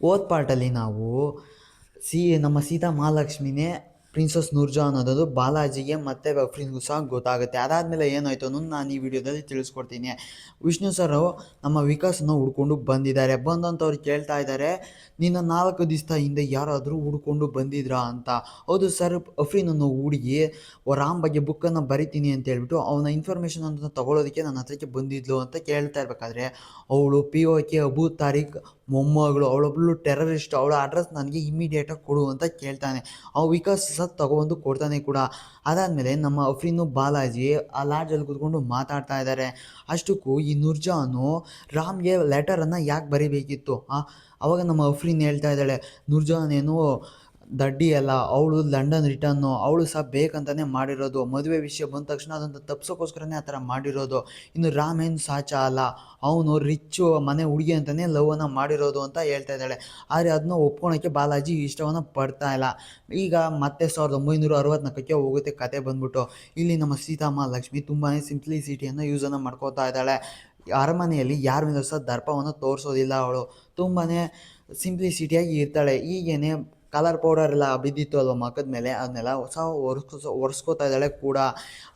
ಹೋದ ಪಾರ್ಟಲ್ಲಿ ನಾವು ನಮ್ಮ ಸೀತಾ ಮಹಾಲಕ್ಷ್ಮಿನೇ ಪ್ರಿನ್ಸಸ್ ನೂರ್ಜಹಾನ್ ಅನ್ನೋದು ಬಾಲಾಜಿಗೆ ಮತ್ತು ಬಫ್ರೀನ್ಗೂ ಸಹ ಗೊತ್ತಾಗುತ್ತೆ. ಅದಾದಮೇಲೆ ಏನಾಯಿತು ಅನ್ನೋದು ನಾನು ಈ ವಿಡಿಯೋದಲ್ಲಿ ತಿಳಿಸ್ಕೊಡ್ತೀನಿ. ವಿಷ್ಣು ಸರ್ ನಮ್ಮ ವಿಕಾಸನ್ನ ಹುಡ್ಕೊಂಡು ಬಂದಿದ್ದಾರೆ. ಬಂದಂಥವ್ರು ಕೇಳ್ತಾ ಇದ್ದಾರೆ, ನಿನ್ನ 4 ದಿವಸ ಹಿಂದೆ ಯಾರಾದರೂ ಹುಡ್ಕೊಂಡು ಬಂದಿದ್ರಾ ಅಂತ. ಹೌದು ಸರ್, ಅಫ್ರೀನ್ ಅನ್ನೋ ಹುಡುಗಿ ರಾಮ್ ಬಗ್ಗೆ ಬುಕ್ಕನ್ನು ಬರಿತೀನಿ ಅಂತ ಹೇಳ್ಬಿಟ್ಟು ಅವನ ಇನ್ಫಾರ್ಮೇಷನ್ ಅಂತ ತೊಗೊಳೋದಕ್ಕೆ ನನ್ನ ಹತ್ರಕ್ಕೆ ಬಂದಿದ್ಲು ಅಂತ ಕೇಳ್ತಾ ಇರಬೇಕಾದ್ರೆ, ಅವಳು POK ಅಬೂ ತಾರಿಕ್ ಮೊಮ್ಮಗಳು, ಅವಳೊಬ್ಬಳು ಟೆರರಿಸ್ಟ್, ಅವಳ ಅಡ್ರೆಸ್ ನನಗೆ ಇಮಿಡಿಯೇಟಾಗಿ ಕೊಡು ಅಂತ ಕೇಳ್ತಾನೆ. ವಿಕಾಸ್ ಸಹ ತಗೊಬಂದು ಕೊಡ್ತಾನೆ ಕೂಡ. ಅದಾದಮೇಲೆ ನಮ್ಮ ಅಫ್ರೀನು ಬಾಲಾಜಿ ಆ ಲಾಡ್ಜಲ್ಲಿ ಕೂತ್ಕೊಂಡು ಮಾತಾಡ್ತಾ ಇದ್ದಾರೆ. ಅಷ್ಟಕ್ಕೂ ಈ ನೂರ್ಜಹಾನು ರಾಮ್ಗೆ ಲೆಟರನ್ನು ಯಾಕೆ ಬರೀಬೇಕಿತ್ತು? ಆವಾಗ ನಮ್ಮ ಅಫ್ರೀನ್ ಹೇಳ್ತಾ ಇದ್ದಾಳೆ, ನೂರ್ಜಹಾನ್ ಏನು ದಡ್ಡಿ ಅಲ್ಲ, ಅವಳು ಲಂಡನ್ ರಿಟರ್ನು, ಅವಳು ಸಹ ಬೇಕಂತಲೇ ಮಾಡಿರೋದು. ಮದುವೆ ವಿಷಯ ಬಂದ ತಕ್ಷಣ ಅದನ್ನು ತಪ್ಪಿಸೋಕ್ಕೋಸ್ಕರನೇ ಆ ಥರ ಮಾಡಿರೋದು. ಇನ್ನು ರಾಮ್ ಏನು ಸಾಚ ಅಲ್ಲ, ಅವನು ರಿಚ್ಚು ಮನೆ ಹುಡುಗಿ ಅಂತಲೇ ಲವನ್ನು ಮಾಡಿರೋದು ಅಂತ ಹೇಳ್ತಾ ಇದ್ದಾಳೆ. ಆದರೆ ಅದನ್ನ ಒಪ್ಕೊಳೋಕ್ಕೆ ಬಾಲಾಜಿ ಇಷ್ಟವನ್ನು ಪಡ್ತಾ ಇಲ್ಲ. ಈಗ ಮತ್ತೆ 1964ಕ್ಕೆ ಹೋಗುತ್ತೆ ಕತೆ ಬಂದ್ಬಿಟ್ಟು. ಇಲ್ಲಿ ನಮ್ಮ ಸೀತಾಮಹಾಲಕ್ಷ್ಮಿ ತುಂಬಾ ಸಿಂಪ್ಲಿಸಿಟಿಯನ್ನು ಯೂಸನ್ನು ಮಾಡ್ಕೋತಾ ಇದ್ದಾಳೆ. ಅರಮನೆಯಲ್ಲಿ ಯಾರ ಮೇಲೆ ಸಹ ದರ್ಪವನ್ನು ತೋರಿಸೋದಿಲ್ಲ. ಅವಳು ತುಂಬಾ ಸಿಂಪ್ಲಿಸಿಟಿಯಾಗಿ ಇರ್ತಾಳೆ. ಈಗೇನೆ ಕಲರ್ ಪೌಡರ್ ಎಲ್ಲ ಬಿದ್ದಿತ್ತು ಅಲ್ವ ಮಖದ ಮೇಲೆ, ಅದನ್ನೆಲ್ಲ ಒರೆಸ್ಕೋತಾ ಇದ್ದಾಳೆ ಕೂಡ.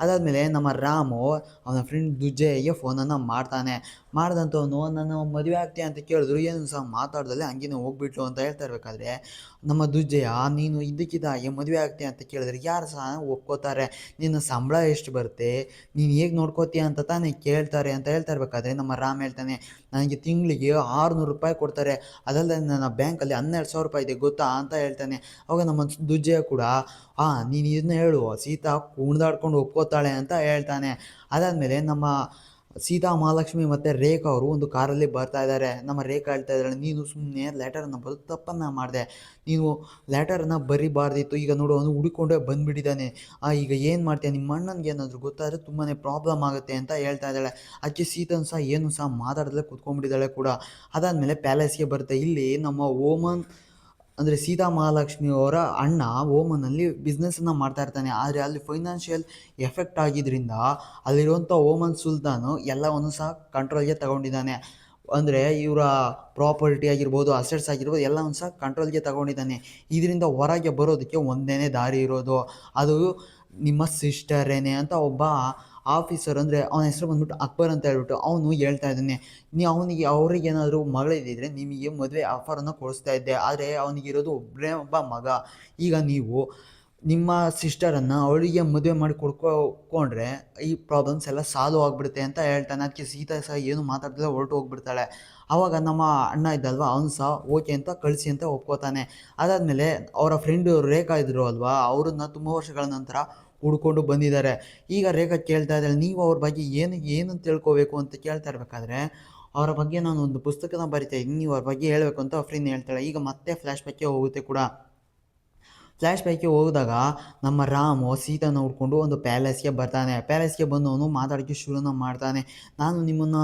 ಅದಾದಮೇಲೆ ನಮ್ಮ ರಾಮು ಅವನ ಫ್ರೆಂಡ್ ದುಜ್ಜಯ್ಯಗೆ ಫೋನನ್ನು ಮಾಡ್ತಾನೆ. ಮಾಡ್ದಂಥವನು ನನ್ನ ಮದುವೆ ಆಗ್ತೀಯ ಅಂತ ಕೇಳಿದ್ರು, ಏನು ಸಹ ಮಾತಾಡ್ದಲ್ಲೇ ಹಂಗೇನೆ ಹೋಗ್ಬಿಟ್ಲು ಅಂತ ಹೇಳ್ತಾ ಇರಬೇಕಾದ್ರೆ, ನಮ್ಮ ದುಜ್ಜಯ್ಯ, ನೀನು ಇದ್ದಕ್ಕಿದ್ದಾಗೆ ಮದುವೆ ಆಗ್ತೀಯ ಅಂತ ಕೇಳಿದ್ರೆ ಯಾರು ಸಹ ಒಪ್ಕೋತಾರೆ? ನಿನ್ನ ಸಂಬಳ ಎಷ್ಟು ಬರುತ್ತೆ, ನೀನು ಹೇಗೆ ನೋಡ್ಕೋತೀಯ ಅಂತ ತಾನೇ ಕೇಳ್ತಾರೆ ಅಂತ ಹೇಳ್ತಾ ಇರಬೇಕಾದ್ರೆ, ನಮ್ಮ ರಾಮ್ ಹೇಳ್ತಾನೆ, ನನಗೆ ತಿಂಗಳಿಗೆ 600 ರೂಪಾಯಿ ಕೊಡ್ತಾರೆ, ಅದಲ್ಲದೆ ನನ್ನ ಬ್ಯಾಂಕಲ್ಲಿ 12,000 ರೂಪಾಯಿ ಇದೆ ಗೊತ್ತಾ ಅಂತ ಹೇಳ್ತಾನೆ. ಅವಾಗ ನಮ್ಮ ದುಜ್ಜಯ್ಯ ಕೂಡ, ನೀನು ಇದನ್ನ ಹೇಳು, ಸೀತಾ ಕುಣಿದಾಡ್ಕೊಂಡು ಒಪ್ಕೋತಾಳೆ ಅಂತ ಹೇಳ್ತಾನೆ. ಅದಾದಮೇಲೆ ನಮ್ಮ ಸೀತಾ ಮಹಾಲಕ್ಷ್ಮಿ ಮತ್ತು ರೇಖಾ ಅವರು ಒಂದು ಕಾರಲ್ಲಿ ಬರ್ತಾ ಇದ್ದಾರೆ. ನಮ್ಮ ರೇಖಾ ಹೇಳ್ತಾ ಇದ್ದಾಳೆ, ನೀನು ಸುಮ್ಮನೆ ಲೆಟರನ್ನು ಬರೆದು ತಪ್ಪನ್ನು ಮಾಡಿದೆ, ನೀನು ಲೆಟರನ್ನು ಬರಿಬಾರ್ದಿತ್ತು. ಈಗ ನೋಡು, ಅವನು ಹುಡುಕೊಂಡೇ ಬಂದುಬಿಟ್ಟಿದ್ದಾನೆ. ಈಗ ಏನು ಮಾಡ್ತೀಯ? ನಿಮ್ಮ ಅಣ್ಣನಿಗೆ ಏನಾದರೂ ಗೊತ್ತಾದರೆ ತುಂಬಾ ಪ್ರಾಬ್ಲಮ್ ಆಗುತ್ತೆ ಅಂತ ಹೇಳ್ತಾ ಇದ್ದಾಳೆ. ಅದಕ್ಕೆ ಸೀತನ್ ಸಹ ಏನು ಸಹ ಮಾತಾಡದಲ್ಲೇ ಕೂತ್ಕೊಂಡ್ಬಿಟ್ಟಿದ್ದಾಳೆ ಕೂಡ. ಅದಾದಮೇಲೆ ಪ್ಯಾಲೇಸ್ಗೆ ಬರುತ್ತೆ. ಇಲ್ಲಿ ನಮ್ಮ ಓಮನ್ ಅಂದರೆ ಸೀತಾ ಮಹಾಲಕ್ಷ್ಮಿ ಅವರ ಅಣ್ಣ ಓಮನಲ್ಲಿ ಬಿಸ್ನೆಸ್ಸನ್ನು ಮಾಡ್ತಾ ಇರ್ತಾನೆ. ಆದರೆ ಅಲ್ಲಿ ಫೈನಾನ್ಷಿಯಲ್ ಎಫೆಕ್ಟ್ ಆಗಿದ್ದರಿಂದ ಅಲ್ಲಿರುವಂಥ ಓಮನ್ ಸುಲ್ತಾನು ಎಲ್ಲವನ್ನು ಸಹ ಕಂಟ್ರೋಲ್ಗೆ ತಗೊಂಡಿದ್ದಾನೆ. ಅಂದರೆ ಇವರ ಪ್ರಾಪರ್ಟಿ ಆಗಿರ್ಬೋದು, ಅಸೆಟ್ಸ್ ಆಗಿರ್ಬೋದು, ಎಲ್ಲವನ್ನು ಸಹ ಕಂಟ್ರೋಲ್ಗೆ ತಗೊಂಡಿದ್ದಾನೆ. ಇದರಿಂದ ಹೊರಗೆ ಬರೋದಕ್ಕೆ ಒಂದೇ ದಾರಿ ಇರೋದು, ಅದು ನಿಮ್ಮ ಸಿಸ್ಟರೇನೆ ಅಂತ ಒಬ್ಬ ಆಫೀಸರ್, ಅಂದರೆ ಅವನ ಹೆಸರು ಬಂದ್ಬಿಟ್ಟು ಅಕ್ಬರ್ ಅಂತ ಹೇಳ್ಬಿಟ್ಟು ಅವನು ಹೇಳ್ತಾ ಇದ್ದಾನೆ. ಅವನಿಗೆ ಅವ್ರಿಗೇನಾದರೂ ಮಗಳಿದ್ದಿದ್ರೆ ನಿಮಗೆ ಮದುವೆ ಆಫರನ್ನು ಕೊಡಿಸ್ತಾ ಇದ್ದೆ, ಆದರೆ ಅವನಿಗಿರೋದು ಒಬ್ಬರೇ ಒಬ್ಬ ಮಗ. ಈಗ ನೀವು ನಿಮ್ಮ ಸಿಸ್ಟರನ್ನು ಅವಳಿಗೆ ಮದುವೆ ಮಾಡಿ ಕೊಡ್ಕೊಂಡ್ರೆ ಈ ಪ್ರಾಬ್ಲಮ್ಸ್ ಎಲ್ಲ ಸಾಲ್ವ್ ಆಗಿಬಿಡುತ್ತೆ ಅಂತ ಹೇಳ್ತಾನೆ. ಅದಕ್ಕೆ ಸೀತಾ ಸಹ ಏನು ಮಾತಾಡ್ತಿಲ್ಲ, ಹೊರಟು ಹೋಗ್ಬಿಡ್ತಾಳೆ. ಆವಾಗ ನಮ್ಮ ಅಣ್ಣ ಇದ್ದಲ್ವ, ಅವನು ಸಹ ಓಕೆ ಅಂತ ಕಳಿಸಿ ಅಂತ ಒಪ್ಕೋತಾನೆ. ಅದಾದಮೇಲೆ ಅವರ ಫ್ರೆಂಡು ರೇಖಾ ಇದ್ದರು ಅಲ್ವಾ, ಅವ್ರನ್ನ ತುಂಬ ವರ್ಷಗಳ ನಂತರ ಹುಡ್ಕೊಂಡು ಬಂದಿದ್ದಾರೆ. ಈಗ ರೇಖಾ ಕೇಳ್ತಾ ಇದ್ದಾಳೆ, ನೀವು ಅವ್ರ ಬಗ್ಗೆ ಏನು ತಿಳ್ಕೋಬೇಕು ಅಂತ ಕೇಳ್ತಾ ಇರಬೇಕಾದ್ರೆ, ಅವರ ಬಗ್ಗೆ ನಾನು ಒಂದು ಪುಸ್ತಕನ ಬರಿತಾ ಇದ್ದೀನಿ, ನೀವು ಅವ್ರ ಬಗ್ಗೆ ಹೇಳಬೇಕು ಅಂತ ಅಫ್ರೀನ್ ಹೇಳ್ತಾಳೆ. ಈಗ ಮತ್ತೆ ಫ್ಲ್ಯಾಶ್ ಬ್ಯಾಕ್ಗೆ ಹೋಗುತ್ತೆ ಕೂಡ. ಫ್ಲ್ಯಾಶ್ ಬ್ಯಾಕ್ಗೆ ಹೋದಾಗ ನಮ್ಮ ರಾಮು ಸೀತಾನ ಹುಡ್ಕೊಂಡು ಒಂದು ಪ್ಯಾಲೇಸ್ಗೆ ಬರ್ತಾನೆ. ಪ್ಯಾಲೇಸ್ಗೆ ಬಂದು ಅವನು ಮಾತಾಡೋಕ್ಕೆ ಶುರುನ ಮಾಡ್ತಾನೆ. ನಾನು ನಿಮ್ಮನ್ನು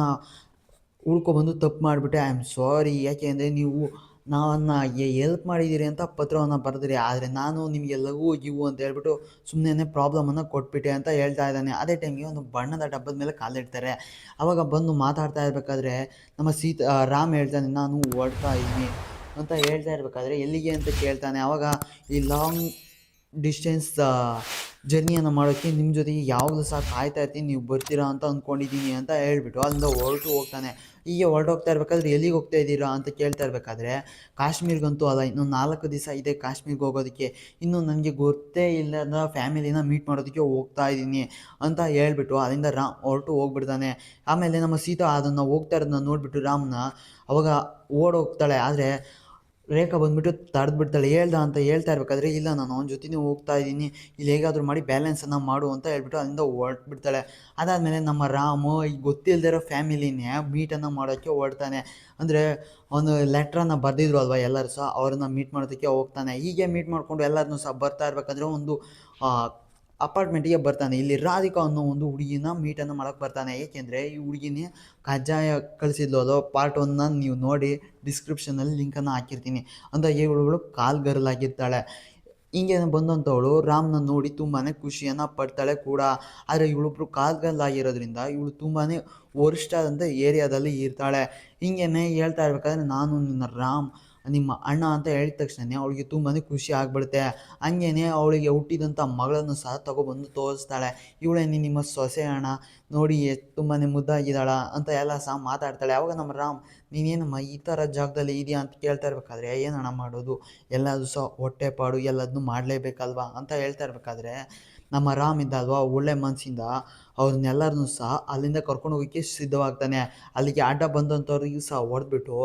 ಹುಡ್ಕೊಬಂದು ತಪ್ಪು ಮಾಡಿಬಿಟ್ಟೆ, ಐ ಆಮ್ ಸಾರಿ. ಯಾಕೆ ಅಂದರೆ ನೀವು ನನ್ನ ಎಲ್ಪ್ ಮಾಡಿದ್ದೀರಿ ಅಂತ ಪತ್ರವನ್ನು ಬರೆದ್ರಿ, ಆದರೆ ನಾನು ನಿಮಗೆ ಲಘು ಗಿವು ಅಂತ ಹೇಳ್ಬಿಟ್ಟು ಸುಮ್ಮನೆ ಪ್ರಾಬ್ಲಮನ್ನು ಕೊಟ್ಬಿಟ್ಟೆ ಅಂತ ಹೇಳ್ತಾ ಇದ್ದಾನೆ. ಅದೇ ಟೈಮ್ಗೆ ಒಂದು ಬಣ್ಣದ ಡಬ್ಬದ ಮೇಲೆ ಕಾಲಿಡ್ತಾರೆ. ಆವಾಗ ಬಂದು ಮಾತಾಡ್ತಾ ಇರಬೇಕಾದ್ರೆ ನಮ್ಮ ರಾಮ್ ಹೇಳ್ತಾನೆ, ನಾನು ಹೊರಡ್ತಾ ಇದ್ದೀನಿ ಅಂತ ಹೇಳ್ತಾ ಇರಬೇಕಾದ್ರೆ, ಎಲ್ಲಿಗೆ ಅಂತ ಕೇಳ್ತಾನೆ. ಆವಾಗ ಈ ಲಾಂಗ್ ಡಿಸ್ಟೆನ್ಸ್ ಜರ್ನಿಯನ್ನು ಮಾಡೋಕ್ಕೆ ನಿಮ್ಮ ಜೊತೆಗೆ ಯಾವಾಗಲೂ ಸಹ ಕಾಯ್ತಾ ಇರ್ತೀನಿ, ನೀವು ಬರ್ತೀರಾ ಅಂತ ಅಂದ್ಕೊಂಡಿದ್ದೀನಿ ಅಂತ ಹೇಳ್ಬಿಟ್ಟು ಅಲ್ಲಿಂದ ಹೊರಟು ಹೋಗ್ತಾನೆ. ಹೀಗೆ ಹೊರಟೋಗ್ತಾ ಇರಬೇಕಾದ್ರೆ, ಎಲ್ಲಿಗೆ ಹೋಗ್ತಾ ಇದ್ದೀರಾ ಅಂತ ಕೇಳ್ತಾ ಇರಬೇಕಾದ್ರೆ, ಕಾಶ್ಮೀರ್ಗಂತೂ ಅಲ್ಲ, ಇನ್ನೂ 4 ದಿವಸ ಇದೆ ಕಾಶ್ಮೀರ್ಗೆ ಹೋಗೋದಕ್ಕೆ, ಇನ್ನು ನನಗೆ ಗೊತ್ತೇ ಇಲ್ಲದ ಫ್ಯಾಮಿಲಿನ ಮೀಟ್ ಮಾಡೋದಕ್ಕೆ ಹೋಗ್ತಾ ಇದ್ದೀನಿ ಅಂತ ಹೇಳ್ಬಿಟ್ಟು ಅಲ್ಲಿಂದ ಹೊರಟು ಹೋಗ್ಬಿಡ್ತಾನೆ. ಆಮೇಲೆ ನಮ್ಮ ಸೀತಾ ಅದನ್ನು ಹೋಗ್ತಾ ಇರೋದನ್ನ ನೋಡಿಬಿಟ್ಟು ರಾಮ್ನ ಅವಾಗ ಓಡೋಗ್ತಾಳೆ. ಆದರೆ ರೇಖಾ ಬಂದುಬಿಟ್ಟು ತಡೆದ್ಬಿಡ್ತಾಳೆ. ಅಂತ ಹೇಳ್ತಾ ಇರಬೇಕಾದ್ರೆ, ಇಲ್ಲ ನಾನು ಅವನ ಜೊತೆನೇ ಹೋಗ್ತಾ ಇದ್ದೀನಿ, ಇಲ್ಲಿ ಹೇಗಾದರೂ ಮಾಡಿ ಬ್ಯಾಲೆನ್ಸನ್ನು ಮಾಡು ಅಂತ ಹೇಳ್ಬಿಟ್ಟು ಅಲ್ಲಿಂದ ಹೊರಟ್ಬಿಡ್ತಾಳೆ. ಅದಾದಮೇಲೆ ನಮ್ಮ ರಾಮು ಈಗ ಗೊತ್ತಿಲ್ಲದೆ ಇರೋ ಫ್ಯಾಮಿಲಿನೇ ಮೀಟನ್ನು ಮಾಡೋಕ್ಕೆ ಹೊರಡ್ತಾನೆ. ಅಂದರೆ ಅವನು ಲೆಟ್ರನ್ನು ಬರೆದಿದ್ರು ಅಲ್ವ ಎಲ್ಲರೂ ಸಹ, ಅವ್ರನ್ನ ಮೀಟ್ ಮಾಡೋದಕ್ಕೆ ಹೋಗ್ತಾನೆ. ಹೀಗೆ ಮೀಟ್ ಮಾಡಿಕೊಂಡು ಎಲ್ಲರನ್ನೂ ಸಹ ಬರ್ತಾ ಇರಬೇಕಾದ್ರೆ ಒಂದು ಅಪಾರ್ಟ್ಮೆಂಟಿಗೆ ಬರ್ತಾನೆ. ಇಲ್ಲಿ ರಾಧಿಕಾ ಅನ್ನೋ ಒಂದು ಹುಡುಗಿನ ಮೀಟನ್ನು ಮಾಡೋಕ್ಕೆ ಬರ್ತಾನೆ. ಏಕೆಂದರೆ ಈ ಹುಡುಗಿನೇ ಕಜ್ಜಾಯ ಕಳಿಸಿದ್ಲು ಅದು ಪಾರ್ಟ್ 1ನ ನೀವು ನೋಡಿ, ಡಿಸ್ಕ್ರಿಪ್ಷನಲ್ಲಿ ಲಿಂಕನ್ನು ಹಾಕಿರ್ತೀನಿ. ಅಂತ ಇವಳು ಕಾಲ್ ಗರ್ಲ್ ಆಗಿರ್ತಾಳೆ. ಹಿಂಗೆ ಬಂದಂಥವಳು ರಾಮ್ನ ನೋಡಿ ತುಂಬಾ ಖುಷಿಯನ್ನು ಪಡ್ತಾಳೆ ಕೂಡ. ಆದರೆ ಇವಳೊಬ್ಬರು ಕಾಲ್ ಗರ್ಲ್ ಆಗಿರೋದ್ರಿಂದ ಇವಳು ತುಂಬಾ ವರಿಷ್ಠ ಆದಂಥ ಏರಿಯಾದಲ್ಲಿ ಇರ್ತಾಳೆ. ಹಿಂಗೇ ಹೇಳ್ತಾ ಇರಬೇಕಾದ್ರೆ, ನಾನು ನಿನ್ನ ರಾಮ್ ನಿಮ್ಮ ಅಣ್ಣ ಅಂತ ಹೇಳಿದ ತಕ್ಷಣ ಅವಳಿಗೆ ತುಂಬಾ ಖುಷಿ ಆಗ್ಬಿಡುತ್ತೆ. ಹಂಗೇನೆ ಅವಳಿಗೆ ಹುಟ್ಟಿದಂಥ ಮಗಳನ್ನು ಸಹ ತಗೊಬಂದು ತೋರಿಸ್ತಾಳೆ. ಇವಳೇನೆ ನಿಮ್ಮ ಸೊಸೆ ಅಣ್ಣ, ನೋಡಿ ತುಂಬಾ ಮುದ್ದಾಗಿದ್ದಾಳ ಅಂತ ಎಲ್ಲ ಸಹ ಮಾತಾಡ್ತಾಳೆ. ಅವಾಗ ನಮ್ಮ ರಾಮ್, ನೀನೇನಮ್ಮ ಈ ಥರ ಜಾಗದಲ್ಲಿ ಇದೆಯಾ ಅಂತ ಕೇಳ್ತಾ ಇರ್ಬೇಕಾದ್ರೆ, ಏನಣ್ಣ ಮಾಡೋದು, ಎಲ್ಲದೂ ಸಹ ಹೊಟ್ಟೆಪಾಡು ಎಲ್ಲದನ್ನೂ ಮಾಡಲೇಬೇಕಲ್ವಾ ಅಂತ ಹೇಳ್ತಾ ಇರ್ಬೇಕಾದ್ರೆ, ನಮ್ಮ ರಾಮ್ ಇದ್ದ ಅಲ್ವಾ, ಒಳ್ಳೆ ಮನಸ್ಸಿಂದ ಅವ್ರನ್ನೆಲ್ಲರನ್ನೂ ಸಹ ಅಲ್ಲಿಂದ ಕರ್ಕೊಂಡು ಹೋಗೋಕ್ಕೆ ಸಿದ್ಧವಾಗ್ತಾನೆ. ಅಲ್ಲಿಗೆ ಅಡ್ಡ ಬಂದಂಥವ್ರಿಗೂ ಸಹ ಹೊಡೆದ್ಬಿಟ್ಟು,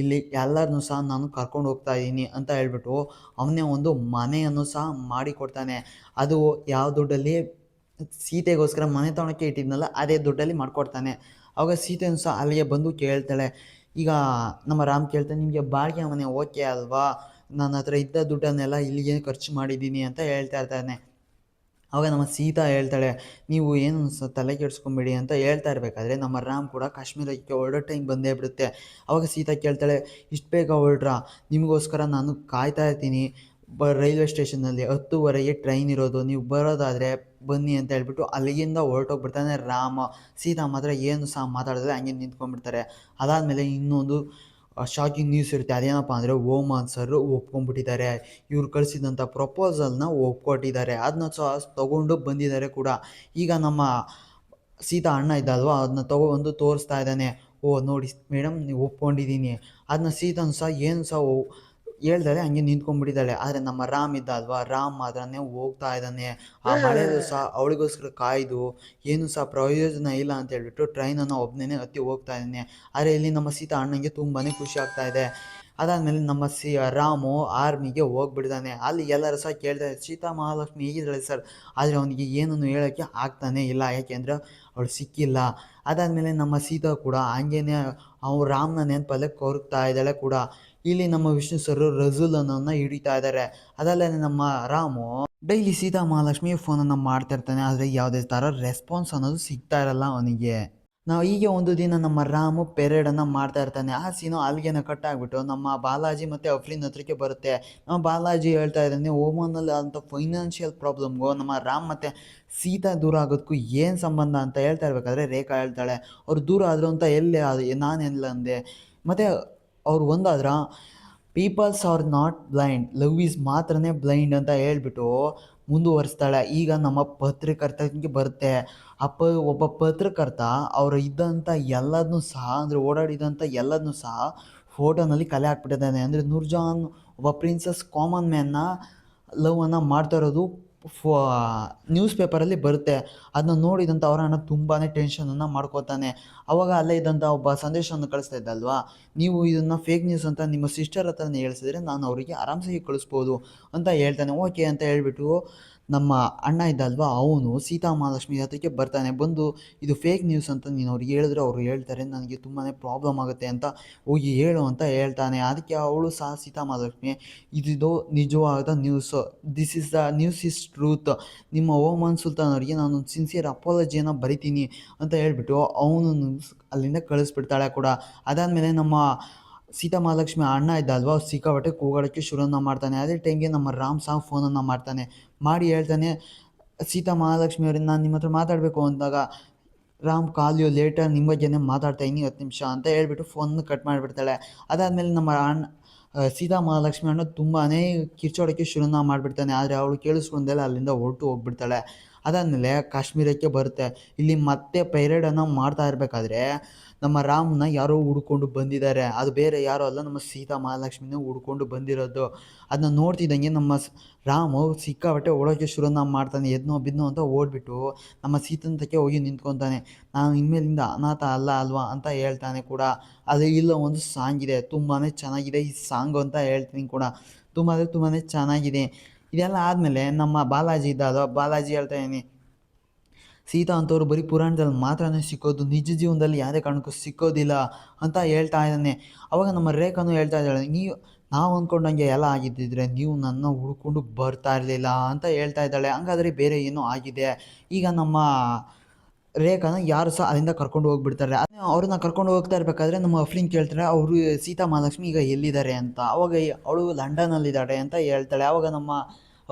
ಇಲ್ಲಿ ಎಲ್ಲರನ್ನೂ ಸಹ ನಾನು ಕರ್ಕೊಂಡು ಹೋಗ್ತಾ ಇದ್ದೀನಿ ಅಂತ ಹೇಳ್ಬಿಟ್ಟು ಅವನೇ ಒಂದು ಮನೆಯನ್ನು ಸಹ ಮಾಡಿಕೊಡ್ತಾನೆ. ಅದು ಯಾವ ದುಡ್ಡಲ್ಲಿ, ಸೀತೆಗೋಸ್ಕರ ಮನೆ ತೊಗೊಳಕ್ಕೆ ಇಟ್ಟಿದ್ನಲ್ಲ ಅದೇ ದುಡ್ಡಲ್ಲಿ ಮಾಡಿಕೊಡ್ತಾನೆ. ಆವಾಗ ಸೀತೆಯೂ ಸಹ ಅಲ್ಲಿಗೆ ಬಂದು ಕೇಳ್ತಾಳೆ. ಈಗ ನಮ್ಮ ರಾಮ್ ಕೇಳ್ತಾನೆ, ನಿಮಗೆ ಬಾಡಿಗೆ ಮನೆ ಓಕೆ ಅಲ್ವಾ, ನನ್ನ ಹತ್ರ ಇದ್ದ ದುಡ್ಡನ್ನೆಲ್ಲ ಇಲ್ಲಿಗೆ ಖರ್ಚು ಮಾಡಿದ್ದೀನಿ ಅಂತ ಹೇಳ್ತಾ ಇರ್ತಾನೆ. ಆವಾಗ ನಮ್ಮ ಸೀತಾ ಹೇಳ್ತಾಳೆ, ನೀವು ಏನು ತಲೆ ಕೆಡಿಸ್ಕೊಂಬೇಡಿ ಅಂತ ಹೇಳ್ತಾ ಇರಬೇಕಾದ್ರೆ ನಮ್ಮ ರಾಮ್ ಕೂಡ ಕಾಶ್ಮೀರಕ್ಕೆ ಹೊರಡೋ ಟೈಮ್ ಬಂದೇ ಬಿಡುತ್ತೆ. ಆವಾಗ ಸೀತಾ ಕೇಳ್ತಾಳೆ, ಇಷ್ಟು ಬೇಗ ಹೊರಡ್ರಾ, ನಿಮಗೋಸ್ಕರ ನಾನು ಕಾಯ್ತಾ ಇರ್ತೀನಿ ರೈಲ್ವೆ ಸ್ಟೇಷನ್ನಲ್ಲಿ, 10:30ಗೆ ಟ್ರೈನ್ ಇರೋದು, ನೀವು ಬರೋದಾದರೆ ಬನ್ನಿ ಅಂತ ಹೇಳ್ಬಿಟ್ಟು ಅಲ್ಲಿಗಿಂದ ಹೊರಟೋಗ್ಬಿಡ್ತಾನೆ ರಾಮ. ಸೀತಾ ಮಾತ್ರ ಏನು ಸಹ ಮಾತಾಡಿದ್ರೆ ಹಂಗೆ ನಿಂತ್ಕೊಂಡ್ಬಿಡ್ತಾರೆ. ಅದಾದಮೇಲೆ ಇನ್ನೊಂದು ಶಾಕಿಂಗ್ ನ್ಯೂಸ್ ಇರುತ್ತೆ. ಅದೇನಪ್ಪ ಅಂದರೆ ಓಮಾನ್ ಸರ್ ಒಪ್ಕೊಂಡ್ಬಿಟ್ಟಿದ್ದಾರೆ, ಇವ್ರು ಕಳಿಸಿದಂಥ ಪ್ರಪೋಸಲ್ನ ಒಪ್ಕೊಟ್ಟಿದ್ದಾರೆ, ಅದನ್ನ ಸಹ ತೊಗೊಂಡು ಬಂದಿದ್ದಾರೆ ಕೂಡ. ಈಗ ನಮ್ಮ ಸೀತಾ ಅಣ್ಣ ಇದ್ದ ಅಲ್ವಾ, ಅದನ್ನ ತೊಗೊಬಂದು ತೋರಿಸ್ತಾ ಇದ್ದಾನೆ. ಓ ನೋಡಿ ಮೇಡಮ್, ನೀವು ಒಪ್ಕೊಂಡಿದ್ದೀನಿ. ಅದನ್ನ ಸೀತಾನು ಸಹ ಏನು ಸಹ ಹೇಳ್ದಾಳೆ ಹಂಗೆ ನಿಂತ್ಕೊಂಡ್ಬಿಟ್ಟಿದ್ದಾಳೆ. ಆದರೆ ನಮ್ಮ ರಾಮ್ ಇದ್ದ ಅಲ್ವಾ, ರಾಮ್ ಮಾತ್ರನೇ ಹೋಗ್ತಾ ಇದ್ದಾನೆ. ಆ ಮಳೆಯಲ್ಲೂ ಸಹ ಅವಳಿಗೋಸ್ಕರ ಕಾಯ್ದು ಏನು ಸಹ ಪ್ರಯೋಜನ ಇಲ್ಲ ಅಂತ ಹೇಳ್ಬಿಟ್ಟು ಟ್ರೈನನ್ನು ಒಬ್ಬನೇ ಹತ್ತಿ ಹೋಗ್ತಾ ಇದ್ದಾನೆ. ಆದರೆ ಇಲ್ಲಿ ನಮ್ಮ ಸೀತಾ ಅಣ್ಣನಿಗೆ ತುಂಬಾ ಖುಷಿ ಆಗ್ತಾ ಇದೆ. ಅದಾದಮೇಲೆ ನಮ್ಮ ರಾಮು ಆರ್ಮಿಗೆ ಹೋಗ್ಬಿಡ್ತಾನೆ. ಅಲ್ಲಿ ಎಲ್ಲರೂ ಸಹ ಕೇಳ್ತಾರೆ, ಸೀತಾ ಮಹಾಲಕ್ಷ್ಮಿ ಹೇಗಿದ್ದಾಳೆ ಸರ್, ಆದರೆ ಅವನಿಗೆ ಏನನ್ನು ಹೇಳೋಕ್ಕೆ ಆಗ್ತಾನೇ ಇಲ್ಲ, ಯಾಕೆಂದರೆ ಅವಳು ಸಿಕ್ಕಿಲ್ಲ. ಅದಾದಮೇಲೆ ನಮ್ಮ ಸೀತಾ ಕೂಡ ಹಂಗೇನೆ ರಾಮ್ನ ನೆನಪಲ್ಲೇ ಕೊರಗ್ತಾ ಇದ್ದಾಳೆ ಕೂಡ. ಇಲ್ಲಿ ನಮ್ಮ ವಿಷ್ಣು ಸರ್ ರಜುಲನನ್ನು ಹಿಡಿತಾ ಇದ್ದಾರೆ. ಅದಲ್ಲದೆ ನಮ್ಮ ರಾಮು ಡೈಲಿ ಸೀತಾ ಮಹಾಲಕ್ಷ್ಮಿ ಫೋನನ್ನು ಮಾಡ್ತಾ ಇರ್ತಾನೆ, ಆದರೆ ಯಾವುದೇ ಥರ ರೆಸ್ಪಾನ್ಸ್ ಅನ್ನೋದು ಸಿಗ್ತಾ ಇರಲ್ಲ ಅವನಿಗೆ. ನಾವು ಹೀಗೆ ಒಂದು ದಿನ ನಮ್ಮ ರಾಮು ಪೆರೇಡನ್ನು ಮಾಡ್ತಾ ಇರ್ತಾನೆ. ಆ ಸೀನು ಅಲ್ಲಿಗೆ ಕಟ್ ಆಗಿಬಿಟ್ಟು ನಮ್ಮ ಬಾಲಾಜಿ ಮತ್ತು ಅಫ್ರೀನ್ ಹತ್ರಕ್ಕೆ ಬರುತ್ತೆ. ನಮ್ಮ ಬಾಲಾಜಿ ಹೇಳ್ತಾ ಇದ್ದಾನೆ, ಓಮನಲ್ಲಿ ಆದಂಥ ಫೈನಾನ್ಷಿಯಲ್ ಪ್ರಾಬ್ಲಮ್ಗೂ ನಮ್ಮ ರಾಮ್ ಮತ್ತು ಸೀತಾ ದೂರ ಆಗೋದಕ್ಕೂ ಏನು ಸಂಬಂಧ ಅಂತ ಹೇಳ್ತಾ ಇರಬೇಕಾದ್ರೆ ರೇಖಾ ಹೇಳ್ತಾಳೆ, ಅವ್ರು ದೂರ ಆದರು ಅಂತ ಎಲ್ಲೇ ನಾನೆಲ್ಲ ಅಂದೆ, ಮತ್ತು ಅವ್ರು ಒಂದಾದ್ರ peoples are not blind, love is ಮಾತ್ರನೇ ಬ್ಲೈಂಡ್ ಅಂತ ಹೇಳ್ಬಿಟ್ಟು ಮುಂದುವರಿಸ್ತಾಳೆ. ಈಗ ನಮ್ಮ ಪತ್ರಕರ್ತನಿಗೆ ಬರುತ್ತೆ. ಒಬ್ಬ ಪತ್ರಕರ್ತ ಅವರು ಇದ್ದಂಥ ಎಲ್ಲದನ್ನೂ ಸಹ, ಅಂದರೆ ಓಡಾಡಿದಂಥ ಎಲ್ಲದನ್ನೂ ಸಹ ಫೋಟೋನಲ್ಲಿ ಕಲೆ ಹಾಕ್ಬಿಟ್ಟಿದ್ದಾನೆ. ಅಂದರೆ ನೂರ್ಜಾನ್ ಒಬ್ಬ ಪ್ರಿನ್ಸಸ್ ಕಾಮನ್ ಮ್ಯಾನ್ನ ಲವನ್ನು ಮಾಡ್ತಾ ಇರೋದು ನ್ಯೂಸ್ ಪೇಪರಲ್ಲಿ ಬರುತ್ತೆ. ಅದನ್ನ ನೋಡಿದಂಥ ಅವರ ಅಣ್ಣ ತುಂಬಾ ಟೆನ್ಷನನ್ನು ಮಾಡ್ಕೋತಾನೆ. ಅವಾಗ ಅಲ್ಲೇ ಇದ್ದಂಥ ಒಬ್ಬ ಸಂದೇಶವನ್ನು ಕಳಿಸ್ತಾ ಇದ್ದಲ್ವಾ, ನೀವು ಇದನ್ನು ಫೇಕ್ ನ್ಯೂಸ್ ಅಂತ ನಿಮ್ಮ ಸಿಸ್ಟರ್ ಹತ್ರನೇ ಹೇಳಿಸಿದ್ರೆ ನಾನು ಅವರಿಗೆ ಆರಾಮ್ಸಾಗಿ ಕಳಿಸ್ಬೋದು ಅಂತ ಹೇಳ್ತಾನೆ. ಓಕೆ ಅಂತ ಹೇಳ್ಬಿಟ್ಟು ನಮ್ಮ ಅಣ್ಣ ಇದ್ದಲ್ವಾ, ಅವನು ಸೀತಾ ಮಹಾಲಕ್ಷ್ಮಿ ಹತ್ರಕ್ಕೆ ಬರ್ತಾನೆ. ಬಂದು ಇದು ಫೇಕ್ ನ್ಯೂಸ್ ಅಂತ ನೀನು ಅವ್ರಿಗೆ ಹೇಳಿದ್ರೆ ಅವರು ಹೇಳ್ತಾರೆ, ನನಗೆ ತುಂಬಾ ಪ್ರಾಬ್ಲಮ್ ಆಗುತ್ತೆ ಅಂತ ಹೋಗಿ ಹೇಳು ಅಂತ ಹೇಳ್ತಾನೆ. ಅದಕ್ಕೆ ಅವಳು ಸಹ ಸೀತಾ ಮಹಾಲಕ್ಷ್ಮಿ, ಇದು ನಿಜವಾದ news, this is the news is truth, ನಿಮ್ಮ ಓಮನ್ ಸುಲ್ತಾನ್ ಅವರಿಗೆ ನಾನು ಸಿನ್ಸಿಯರ್ ಅಪಾಲಜಿಯನ್ನು ಬರಿತೀನಿ ಅಂತ ಹೇಳ್ಬಿಟ್ಟು ಅವನು ಅಲ್ಲಿಂದ ಕಳಿಸ್ಬಿಡ್ತಾಳೆ ಕೂಡ. ಅದಾದಮೇಲೆ ನಮ್ಮ ಸೀತಾ ಮಹಾಲಕ್ಷ್ಮಿ ಅಣ್ಣ ಇದ್ದ ಅಲ್ವಾ, ಸಿಕ್ಕಾಪಟ್ಟೆ ಕೂಗಾಡೋಕ್ಕೆ ಶುರುವನ್ನು ಮಾಡ್ತಾನೆ. ಅದೇ ಟೈಮ್ಗೆ ನಮ್ಮ ರಾಮ್ ಸಹ ಫೋನನ್ನು ಮಾಡ್ತಾನೆ. ಮಾಡಿ ಹೇಳ್ತಾನೆ, ಸೀತಾ ಮಹಾಲಕ್ಷ್ಮಿ ಅವ್ರನ್ನ ನಾನು ನಿಮ್ಮ ಹತ್ರ ಮಾತಾಡಬೇಕು ಅಂದಾಗ, ರಾಮ್ ಕಾಲ್ ಯು ಲೇಟರ್, ನಿಮ್ಮ ಬಗ್ಗೆನೇ ಮಾತಾಡ್ತಾ ಇದ್ದೀನಿ 10 ನಿಮಿಷ ಅಂತ ಹೇಳ್ಬಿಟ್ಟು ಫೋನನ್ನು ಕಟ್ ಮಾಡಿಬಿಡ್ತಾಳೆ. ಅದಾದಮೇಲೆ ನಮ್ಮ ಸೀತಾ ಮಹಾಲಕ್ಷ್ಮಿ ಅಣ್ಣ ತುಂಬಾ ಕಿರ್ಚೋಡೋಕ್ಕೆ ಶುರುನ ಮಾಡಿಬಿಡ್ತಾನೆ. ಆದರೆ ಅವಳು ಕೇಳಿಸ್ಕೊಂಡೆಲ್ಲ ಅಲ್ಲಿಂದ ಹೊರಟು ಹೋಗ್ಬಿಡ್ತಾಳೆ. ಅದಾದಮೇಲೆ ಕಾಶ್ಮೀರಕ್ಕೆ ಬರುತ್ತೆ. ಇಲ್ಲಿ ಮತ್ತೆ ಪೈರೇಡನ್ನು ಮಾಡ್ತಾ ಇರಬೇಕಾದ್ರೆ ನಮ್ಮ ರಾಮ್ನ ಯಾರೋ ಹುಡ್ಕೊಂಡು ಬಂದಿದ್ದಾರೆ. ಅದು ಬೇರೆ ಯಾರೋ ಅಲ್ಲ, ನಮ್ಮ ಸೀತಾ ಮಹಾಲಕ್ಷ್ಮಿನೇ ಹುಡ್ಕೊಂಡು ಬಂದಿರೋದು. ಅದನ್ನ ನೋಡ್ತಿದ್ದಂಗೆ ನಮ್ಮ ರಾಮು ಸಿಕ್ಕಾಪಟ್ಟೆ ಓಡೋಕ್ಕೆ ಶುರುನ ಮಾಡ್ತಾನೆ. ಎದ್ನೋ ಬಿದ್ನೋ ಅಂತ ಓಡಿಬಿಟ್ಟು ನಮ್ಮ ಸೀತಂತಕ್ಕೆ ಹೋಗಿ ನಿಂತ್ಕೊತಾನೆ. ನಾನು ಇನ್ಮೇಲಿಂದ ಅನಾಥ ಅಲ್ಲ ಅಲ್ವಾ ಅಂತ ಹೇಳ್ತಾನೆ ಕೂಡ. ಅದು ಇಲ್ಲ ಒಂದು ಸಾಂಗ್ ಇದೆ, ತುಂಬಾ ಚೆನ್ನಾಗಿದೆ ಈ ಸಾಂಗು ಅಂತ ಹೇಳ್ತೀನಿ ಕೂಡ. ತುಂಬ ಅಂದರೆ ತುಂಬಾ ಚೆನ್ನಾಗಿದೆ. ಇದೆಲ್ಲ ಆದಮೇಲೆ ನಮ್ಮ ಬಾಲಾಜಿ ಇದ್ದ ಅಲ್ವಾ, ಬಾಲಾಜಿ ಹೇಳ್ತಾ ಇದ್ದೀನಿ, ಸೀತಾ ಅಂತವ್ರು ಬರೀ ಪುರಾಣದಲ್ಲಿ ಮಾತ್ರನೇ ಸಿಕ್ಕೋದು, ನಿಜ ಜೀವನದಲ್ಲಿ ಯಾವುದೇ ಕಾರಣಕ್ಕೂ ಸಿಕ್ಕೋದಿಲ್ಲ ಅಂತ ಹೇಳ್ತಾ ಇದ್ದಾನೆ. ಅವಾಗ ನಮ್ಮ ರೇಖಾನು ಹೇಳ್ತಾ ಇದ್ದಾಳೆ, ನಾವು ಅಂದ್ಕೊಂಡಂಗೆ ಎಲ್ಲ ಆಗಿದ್ದಿದ್ರೆ ನೀವು ನನ್ನ ಹುಡ್ಕೊಂಡು ಬರ್ತಾ ಇರಲಿಲ್ಲ ಅಂತ ಹೇಳ್ತಾ ಇದ್ದಾಳೆ. ಹಂಗಾದರೆ ಬೇರೆ ಏನೋ ಆಗಿದೆ. ಈಗ ನಮ್ಮ ರೇಖಾನ ಯಾರು ಸಹ ಅಲ್ಲಿಂದ ಕರ್ಕೊಂಡು ಹೋಗ್ಬಿಡ್ತಾರೆ. ಅವ್ರನ್ನ ಕರ್ಕೊಂಡು ಹೋಗ್ತಾ ಇರಬೇಕಾದ್ರೆ ನಮ್ಮ ಅಫ್ರೀನ್ ಕೇಳ್ತಾರೆ, ಅವರು ಸೀತಾ ಮಹಾಲಕ್ಷ್ಮಿ ಈಗ ಎಲ್ಲಿದ್ದಾರೆ ಅಂತ. ಅವಾಗ ಅವಳು ಲಂಡನ್ನಲ್ಲಿದ್ದಾಳೆ ಅಂತ ಹೇಳ್ತಾಳೆ. ಆವಾಗ ನಮ್ಮ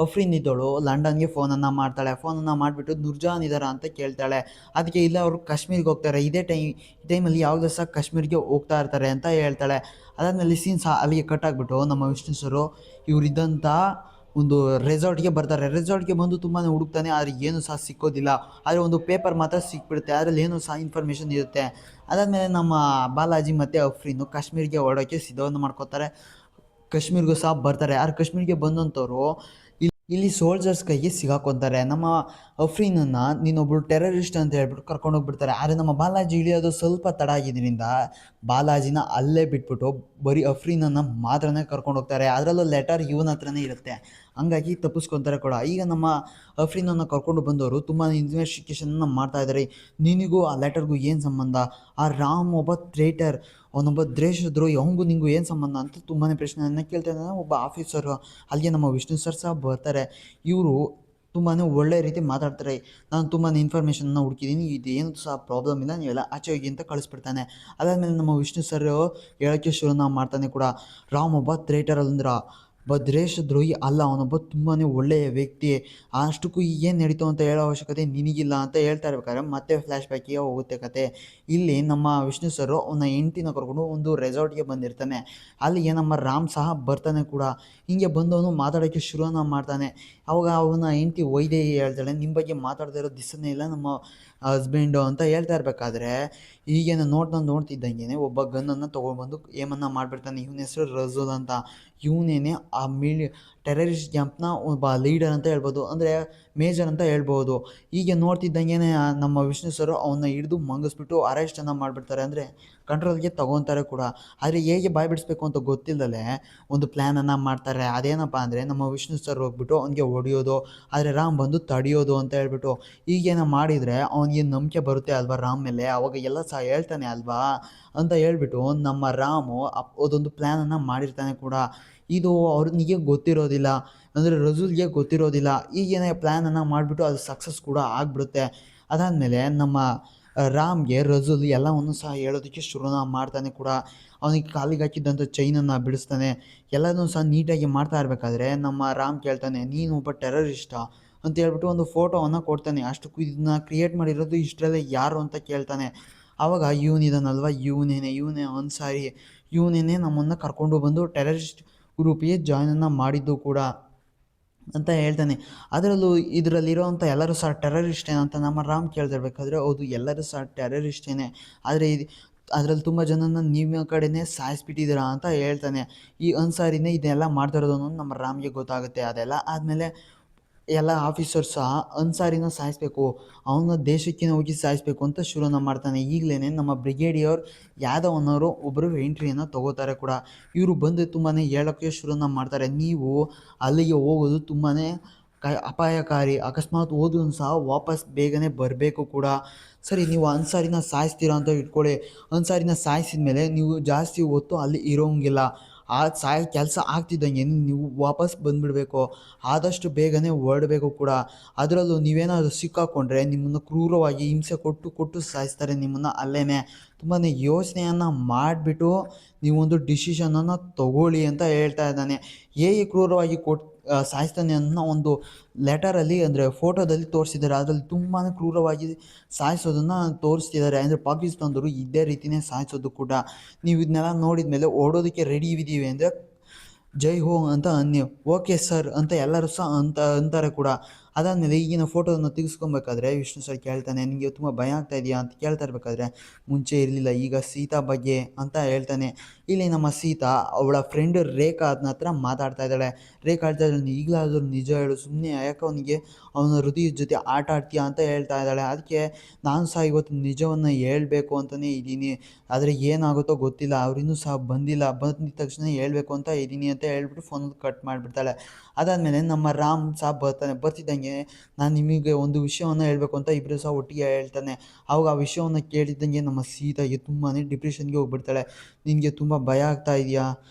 ಅಫ್ರೀನ್ ಇದ್ದವಳು ಲಂಡನ್ಗೆ ಫೋನನ್ನು ಮಾಡ್ತಾಳೆ. ಫೋನನ್ನು ಮಾಡಿಬಿಟ್ಟು ನೂರ್ಜಹಾನ್ ಇದ್ದಾರಾ ಅಂತ ಕೇಳ್ತಾಳೆ. ಅದಕ್ಕೆ ಇಲ್ಲ ಅವರು ಕಾಶ್ಮೀರಿಗೆ ಹೋಗ್ತಾರೆ, ಇದೇ ಟೈಮಲ್ಲಿ ಯಾವುದೋ ಸಹ ಕಾಶ್ಮೀರಿಗೆ ಹೋಗ್ತಾ ಇರ್ತಾರೆ ಅಂತ ಹೇಳ್ತಾಳೆ. ಅದಾದಮೇಲೆ ಸೀನ್ ಸಹ ಅಲ್ಲಿಗೆ ಕಟ್ ಆಗಿಬಿಟ್ಟು ನಮ್ಮ ವಿಷ್ಣು ಸರು ಇವರಿದ್ದಂಥ ಒಂದು ರೆಸಾರ್ಟ್ಗೆ ಬರ್ತಾರೆ. ರೆಸಾರ್ಟ್ಗೆ ಬಂದು ತುಂಬಾ ಹುಡುಕ್ತಾನೆ, ಆದರೆ ಏನು ಸಹ ಸಿಕ್ಕೋದಿಲ್ಲ. ಆದರೆ ಒಂದು ಪೇಪರ್ ಮಾತ್ರ ಸಿಕ್ಬಿಡುತ್ತೆ, ಅದರಲ್ಲಿ ಏನೂ ಸಹ ಇನ್ಫಾರ್ಮೇಷನ್ ಇರುತ್ತೆ. ಅದಾದಮೇಲೆ ನಮ್ಮ ಬಾಲಾಜಿ ಮತ್ತು ಅಫ್ರೀನು ಕಾಶ್ಮೀರಿಗೆ ಹೊರಡೋಕ್ಕೆ ಸಿದ್ಧವನ್ನು ಮಾಡ್ಕೋತಾರೆ. ಕಾಶ್ಮೀರ್ಗೂ ಸಹ ಬರ್ತಾರೆ. ಆದ್ರೆ ಕಾಶ್ಮೀರಿಗೆ ಬಂದಂಥವ್ರು ಇಲ್ಲಿ ಸೋಲ್ಜರ್ಸ್ ಕೈಗೆ ಸಿಗಾಕೊತಾರೆ. ನಮ್ಮ ಅಫ್ರೀನನ್ನು ನೀನೊಬ್ಬಳು ಟೆರರಿಸ್ಟ್ ಅಂತ ಹೇಳ್ಬಿಟ್ಟು ಕರ್ಕೊಂಡೋಗ್ಬಿಡ್ತಾರೆ. ಆದರೆ ನಮ್ಮ ಬಾಲಾಜಿ ಇಳಿಯೋದು ಸ್ವಲ್ಪ ತಡ ಆಗಿದ್ದರಿಂದ ಬಾಲಾಜಿನ ಅಲ್ಲೇ ಬಿಟ್ಬಿಟ್ಟು ಬರೀ ಅಫ್ರೀನನ್ನು ಮಾತ್ರನೇ ಕರ್ಕೊಂಡೋಗ್ತಾರೆ. ಅದರಲ್ಲೂ ಲೆಟರ್ ಇವನ ಹತ್ರನೇ ಇರುತ್ತೆ, ಹಂಗಾಗಿ ತಪ್ಪಿಸ್ಕೊತಾರೆ ಕೂಡ. ಈಗ ನಮ್ಮ ಅಫ್ರೀನನ್ನು ಕರ್ಕೊಂಡು ಬಂದವರು ತುಂಬ ಇನ್ವೆಸ್ಟಿಗೇಷನನ್ನು ಮಾಡ್ತಾಯಿದ್ದಾರೆ. ನಿನಗೂ ಆ ಲೆಟರ್ಗೂ ಏನು ಸಂಬಂಧ, ಆ ರಾಮ್ ಒಬ್ಬ ಟ್ರೇಟರ್, ಅವನೊಬ್ಬ ದೇಶದ್ರೋಹಿ, ಅವನಿಗೂ ನಿಂಗೂ ಏನು ಸಂಬಂಧ ಅಂತ ತುಂಬಾ ಪ್ರಶ್ನೆಯನ್ನು ಕೇಳ್ತಾ ಇದ್ದಾನೆ ಒಬ್ಬ ಆಫೀಸರು. ಅಲ್ಲಿಗೆ ನಮ್ಮ ವಿಷ್ಣು ಸರ್ ಸಹ ಬರ್ತಾರೆ. ಇವರು ತುಂಬಾ ಒಳ್ಳೆ ರೀತಿ ಮಾತಾಡ್ತಾರೆ. ನಾನು ತುಂಬಾ ಇನ್ಫಾರ್ಮೇಷನ್ನ ಹುಡುಕಿದ್ದೀನಿ, ಇದೇನು ಸಹ ಪ್ರಾಬ್ಲಮ್ ಇಲ್ಲ, ನೀವೆಲ್ಲ ಆಚೆ ಹೋಗಿ ಅಂತ ಕಳಿಸ್ಬಿಡ್ತಾನೆ. ಅದಾದಮೇಲೆ ನಮ್ಮ ವಿಷ್ಣು ಸರ್ ಹೇಳೋಕ್ಕೆ ಶುರುನ ಮಾಡ್ತಾನೆ ಕೂಡ, ರಾಮ್ ಒಬ್ಬ ಟ್ರೇಟರ್ ಅಂದ್ರ ಒಬ್ಬ ದೇಶದ್ರೋಹಿ ಅಲ್ಲ, ಅವನೊಬ್ಬ ತುಂಬಾ ಒಳ್ಳೆಯ ವ್ಯಕ್ತಿ, ಅಷ್ಟಕ್ಕೂ ಏನು ನಡೀತು ಅಂತ ಹೇಳೋ ಅವಶ್ಯಕತೆ ನಿನಗಿಲ್ಲ ಅಂತ ಹೇಳ್ತಾ ಇರ್ಬೇಕಾದ್ರೆ ಮತ್ತೆ ಫ್ಲ್ಯಾಶ್ ಬ್ಯಾಕಿಗೆ ಹೋಗುತ್ತೆ ಕತೆ. ಇಲ್ಲಿ ನಮ್ಮ ವಿಷ್ಣು ಸರ್ ಅವನ ಹೆಂಡ್ತಿನ ಕರ್ಕೊಂಡು ಒಂದು ರೆಸಾರ್ಟ್ಗೆ ಬಂದಿರ್ತಾನೆ. ಅಲ್ಲಿಗೆ ನಮ್ಮ ರಾಮ್ ಸಹ ಬರ್ತಾನೆ ಕೂಡ. ಹಿಂಗೆ ಬಂದವನು ಮಾತಾಡೋಕ್ಕೆ ಶುರುನ ಮಾಡ್ತಾನೆ. ಅವಾಗ ಅವನ ಹೆಂಡ್ತಿ ವೈದೇಹಿ ಹೇಳ್ತಾಳೆ, ನಿಮ್ಮ ಬಗ್ಗೆ ಮಾತಾಡದೇ ಇರೋ ದಿಸನೇ ಇಲ್ಲ ನಮ್ಮ ಹಸ್ಬೆಂಡು ಅಂತ ಹೇಳ್ತಾ ಇರಬೇಕಾದ್ರೆ ಈಗೇನು ನೋಡ್ತಿದ್ದಂಗೆ ಒಬ್ಬ ಗನ್ನನ್ನು ತೊಗೊಂಡ್ಬಂದು ಏಮನ್ನ ಮಾಡಿಬಿಡ್ತಾನೆ. ಇವನ ಹೆಸರು ರಜೂಲ್ ಅಂತ. ಇವನೇನೆ ಆ ಟೆರರಿಸ್ಟ್ ಕ್ಯಾಂಪ್ನ ಒಬ್ಬ ಲೀಡರ್ ಅಂತ ಹೇಳ್ಬೋದು, ಅಂದರೆ ಮೇಜರ್ ಅಂತ ಹೇಳ್ಬೋದು. ಹೀಗೆ ನೋಡ್ತಿದ್ದಂಗೆ ನಮ್ಮ ವಿಷ್ಣು ಸರ್ ಅವನ್ನ ಹಿಡಿದು ಮಂಗಿಸ್ಬಿಟ್ಟು ಅರೆಸ್ಟನ್ನು ಮಾಡಿಬಿಡ್ತಾರೆ, ಅಂದರೆ ಕಂಟ್ರೋಲ್ಗೆ ತಗೊತಾರೆ ಕೂಡ. ಆದರೆ ಹೇಗೆ ಬಾಯ್ ಬಿಡಿಸ್ಬೇಕು ಅಂತ ಗೊತ್ತಿಲ್ಲದಲೇ ಒಂದು ಪ್ಲ್ಯಾನನ್ನು ಮಾಡ್ತಾರೆ. ಅದೇನಪ್ಪ ಅಂದರೆ ನಮ್ಮ ವಿಷ್ಣು ಸರ್ ಹೋಗ್ಬಿಟ್ಟು ಅವನಿಗೆ ಹೊಡೆಯೋದು, ಆದರೆ ರಾಮ್ ಬಂದು ತಡೆಯೋದು ಅಂತ ಹೇಳ್ಬಿಟ್ಟು. ಈಗೇನೋ ಮಾಡಿದರೆ ಅವನಿಗೆ ನಂಬಿಕೆ ಬರುತ್ತೆ ಅಲ್ವಾ ರಾಮ್ ಮೇಲೆ, ಅವಾಗ ಎಲ್ಲ ಸಹ ಹೇಳ್ತಾನೆ ಅಲ್ವಾ ಅಂತ ಹೇಳ್ಬಿಟ್ಟು ನಮ್ಮ ರಾಮು ಅದೊಂದು ಪ್ಲ್ಯಾನನ್ನು ಮಾಡಿರ್ತಾನೆ ಕೂಡ. ಇದು ಅವ್ನಿಗೆ ಗೊತ್ತಿರೋದಿಲ್ಲ, ಅಂದರೆ ರಜೂಲ್ಗೆ ಗೊತ್ತಿರೋದಿಲ್ಲ. ಈಗೇನೇ ಪ್ಲ್ಯಾನನ್ನು ಮಾಡಿಬಿಟ್ಟು ಅದು ಸಕ್ಸಸ್ ಕೂಡ ಆಗಿಬಿಡುತ್ತೆ. ಅದಾದಮೇಲೆ ನಮ್ಮ ರಾಮ್ಗೆ ರಜೂಲ್ ಎಲ್ಲವನ್ನು ಸಹ ಹೇಳೋದಕ್ಕೆ ಶುರುನ ಮಾಡ್ತಾನೆ ಕೂಡ. ಅವನಿಗೆ ಕಾಲಿಗೆ ಹಾಕಿದ್ದಂಥ ಚೈನನ್ನು ಬಿಡಿಸ್ತಾನೆ. ಎಲ್ಲನೂ ಸಹ ನೀಟಾಗಿ ಮಾಡ್ತಾ ಇರಬೇಕಾದ್ರೆ ನಮ್ಮ ರಾಮ್ ಕೇಳ್ತಾನೆ, ನೀನು ಒಬ್ಬ ಟೆರರಿಸ್ಟಾ ಅಂತ ಹೇಳ್ಬಿಟ್ಟು ಒಂದು ಫೋಟೋವನ್ನು ಕೊಡ್ತಾನೆ. ಅಷ್ಟಕ್ಕೂ ಇದನ್ನ ಕ್ರಿಯೇಟ್ ಮಾಡಿರೋದು ಇಷ್ಟರಲ್ಲೇ ಯಾರು ಅಂತ ಕೇಳ್ತಾನೆ. ಆವಾಗ ಇವನಿದಾನಲ್ವ, ಇವನೇ ಅನ್ಸಾರಿ, ಇವನೇ ನಮ್ಮನ್ನು ಕರ್ಕೊಂಡು ಬಂದು ಟೆರರಿಸ್ಟ್ ಗ್ರೂಪಿಗೆ ಜಾಯ್ನನ್ನು ಮಾಡಿದ್ದು ಕೂಡ ಅಂತ ಹೇಳ್ತಾನೆ. ಅದರಲ್ಲೂ ಇದರಲ್ಲಿರೋವಂಥ ಎಲ್ಲರೂ ಸಹ ಟೆರರಿಸ್ಟೇನೆ ಅಂತ ನಮ್ಮ ರಾಮ್ ಕೇಳ್ತಿರ್ಬೇಕಾದ್ರೆ, ಹೌದು ಎಲ್ಲರೂ ಸಹ ಟೆರರಿಸ್ಟೇನೆ, ಆದರೆ ಅದರಲ್ಲಿ ತುಂಬ ಜನನ ನಿಮ್ಮ ಕಡೆನೇ ಸಾಯಿಸ್ಬಿಟ್ಟಿದ್ದೀರಾ ಅಂತ ಹೇಳ್ತಾನೆ. ಈ ಅನ್ಸಾರಿನೇ ಇದನ್ನೆಲ್ಲ ಮಾಡ್ತಿರೋದು ಅನ್ನೋದು ನಮ್ಮ ರಾಮ್ಗೆ ಗೊತ್ತಾಗುತ್ತೆ. ಅದೆಲ್ಲ ಆದಮೇಲೆ ಎಲ್ಲ ಆಫೀಸರ್ಸ್ ಸಹ ಅನ್ಸಾರಿನ ಸಾಯಿಸಬೇಕು, ಅವನ ದೇಶಕ್ಕೆ ಹೋಗಿ ಸಾಯಿಸಬೇಕು ಅಂತ ಶುರುನ ಮಾಡ್ತಾನೆ. ಈಗಲೇ ನಮ್ಮ ಬ್ರಿಗೇಡಿಯರ್ ಯಾದವ್ ಅನ್ನೋರು ಒಬ್ಬರು ಎಂಟ್ರಿಯನ್ನು ತೊಗೋತಾರೆ ಕೂಡ. ಇವರು ಬಂದು ತುಂಬಾ ಹೇಳೋಕ್ಕೆ ಶುರುನ ಮಾಡ್ತಾರೆ, ನೀವು ಅಲ್ಲಿಗೆ ಹೋಗೋದು ತುಂಬಾ ಅಪಾಯಕಾರಿ, ಅಕಸ್ಮಾತ್ ಹೋದ್ರೂ ಸಹ ವಾಪಸ್ ಬೇಗನೆ ಬರಬೇಕು ಕೂಡ. ಸರಿ, ನೀವು ಅನ್ಸಾರಿನ ಸಾಯಿಸ್ತೀರಾ ಅಂತ ಇಟ್ಕೊಳ್ಳಿ, ಅನ್ಸಾರಿನ ಸಾಯಿಸಿದ ಮೇಲೆ ನೀವು ಜಾಸ್ತಿ ಹೊತ್ತು ಅಲ್ಲಿ ಇರೋಂಗಿಲ್ಲ. ಆ ಕೆಲಸ ಆಗ್ತಿದ್ದಂಗೆ ನೀವು ವಾಪಸ್ ಬಂದುಬಿಡಬೇಕು, ಆದಷ್ಟು ಬೇಗನೆ ಹೊರಡಬೇಕು ಕೂಡ. ಅದರಲ್ಲೂ ನೀವೇನಾದರೂ ಸಿಕ್ಕಾಕೊಂಡ್ರೆ ನಿಮ್ಮನ್ನು ಕ್ರೂರವಾಗಿ ಹಿಂಸೆ ಕೊಟ್ಟು ಸಾಯಿಸ್ತಾರೆ ನಿಮ್ಮನ್ನು ಅಲ್ಲೇ. ತುಂಬಾ ಯೋಚನೆಯನ್ನು ಮಾಡಿಬಿಟ್ಟು ನೀವೊಂದು ಡಿಸಿಷನನ್ನು ತಗೊಳ್ಳಿ ಅಂತ ಹೇಳ್ತಾ ಇದ್ದಾನೆ. ಹೇಗೆ ಕ್ರೂರವಾಗಿ ಸಾಯಿಸ್ತಾನೆ ಅನ್ನೋ ಒಂದು ಲೆಟರಲ್ಲಿ, ಅಂದರೆ ಫೋಟೋದಲ್ಲಿ ತೋರಿಸಿದ್ದಾರೆ. ಅದರಲ್ಲಿ ತುಂಬಾ ಕ್ರೂರವಾಗಿ ಸಾಯಿಸೋದನ್ನು ತೋರಿಸ್ತಿದ್ದಾರೆ. ಅಂದರೆ ಪಾಕಿಸ್ತಾನದವರು ಇದೇ ರೀತಿಯೇ ಸಾಯಿಸೋದು ಕೂಡ. ನೀವು ಇದನ್ನೆಲ್ಲ ನೋಡಿದ ಮೇಲೆ ಓಡೋದಕ್ಕೆ ರೆಡಿ ಇದ್ದೀವಿ ಅಂದರೆ ಜೈ ಹೋ ಅಂತ ಅನ್ನಿ, ಓಕೆ ಸರ್ ಅಂತ ಎಲ್ಲರೂ ಸಹ ಅಂತಾರೆ ಕೂಡ. ಅದಾದಮೇಲೆ ಈಗಿನ ಫೋಟೋವನ್ನು ತೆಗೆಸ್ಕೊಬೇಕಾದ್ರೆ ವಿಷ್ಣು ಸರ್ ಕೇಳ್ತಾನೆ, ನಿಮಗೆ ತುಂಬ ಭಯ ಆಗ್ತಾ ಇದೆಯಾ ಅಂತ ಕೇಳ್ತಾ ಇರಬೇಕಾದ್ರೆ, ಮುಂಚೆ ಇರಲಿಲ್ಲ, ಈಗ ಸೀತಾ ಬಗ್ಗೆ ಅಂತ ಹೇಳ್ತಾನೆ. ಇಲ್ಲಿ ನಮ್ಮ ಸೀತಾ ಅವಳ ಫ್ರೆಂಡ್ ರೇಖಾ ಅದನ್ನ ಹತ್ರ ಮಾತಾಡ್ತಾ ಇದ್ದಾಳೆ. ರೇಖಾ ಹೇಳ್ತಾ ಇದ್ದಾಳೆ, ಈಗಲಾದರೂ ನಿಜ ಹೇಳು, ಸುಮ್ಮನೆ ಯಾಕೆ ಅವನ ಹೃದಯದ ಜೊತೆ ಆಟ ಆಡ್ತೀಯಾ ಅಂತ ಹೇಳ್ತಾ ಇದ್ದಾಳೆ. ಅದಕ್ಕೆ ನಾನು ಸಹ ಇವತ್ತು ನಿಜವನ್ನು ಹೇಳಬೇಕು ಅಂತಲೇ ಇದ್ದೀನಿ, ಆದರೆ ಏನಾಗುತ್ತೋ ಗೊತ್ತಿಲ್ಲ, ಅವರಿನ್ನೂ ಸಹ ಬಂದಿಲ್ಲ, ಬಂದಿದ ತಕ್ಷಣ ಹೇಳಬೇಕು ಅಂತ ಇದ್ದೀನಿ ಅಂತ ಹೇಳ್ಬಿಟ್ಟು ಫೋನ್ ಕಟ್ ಮಾಡಿಬಿಡ್ತಾಳೆ. ಅದಾದಮೇಲೆ ನಮ್ಮ ರಾಮ್ ಸಹ ಬರ್ತಿದ್ದಂಗೆ, ನಾನು ನಿಮಗೆ ಒಂದು ವಿಷಯವನ್ನು ಹೇಳಬೇಕು ಅಂತ ಇಬ್ಬರು ಸಹ ಒಟ್ಟಿಗೆ ಹೇಳ್ತಾನೆ. ಆವಾಗ ಆ ವಿಷಯವನ್ನು ಕೇಳಿದ್ದಂಗೆ ನಮ್ಮ ಸೀತಾಗೆ ತುಂಬಾ ಡಿಪ್ರೆಷನ್ಗೆ ಹೋಗ್ಬಿಡ್ತಾಳೆ. ನಿನಗೆ ತುಂಬ ಭಯ ಆಗ್ತಾ ಇದೆಯಾ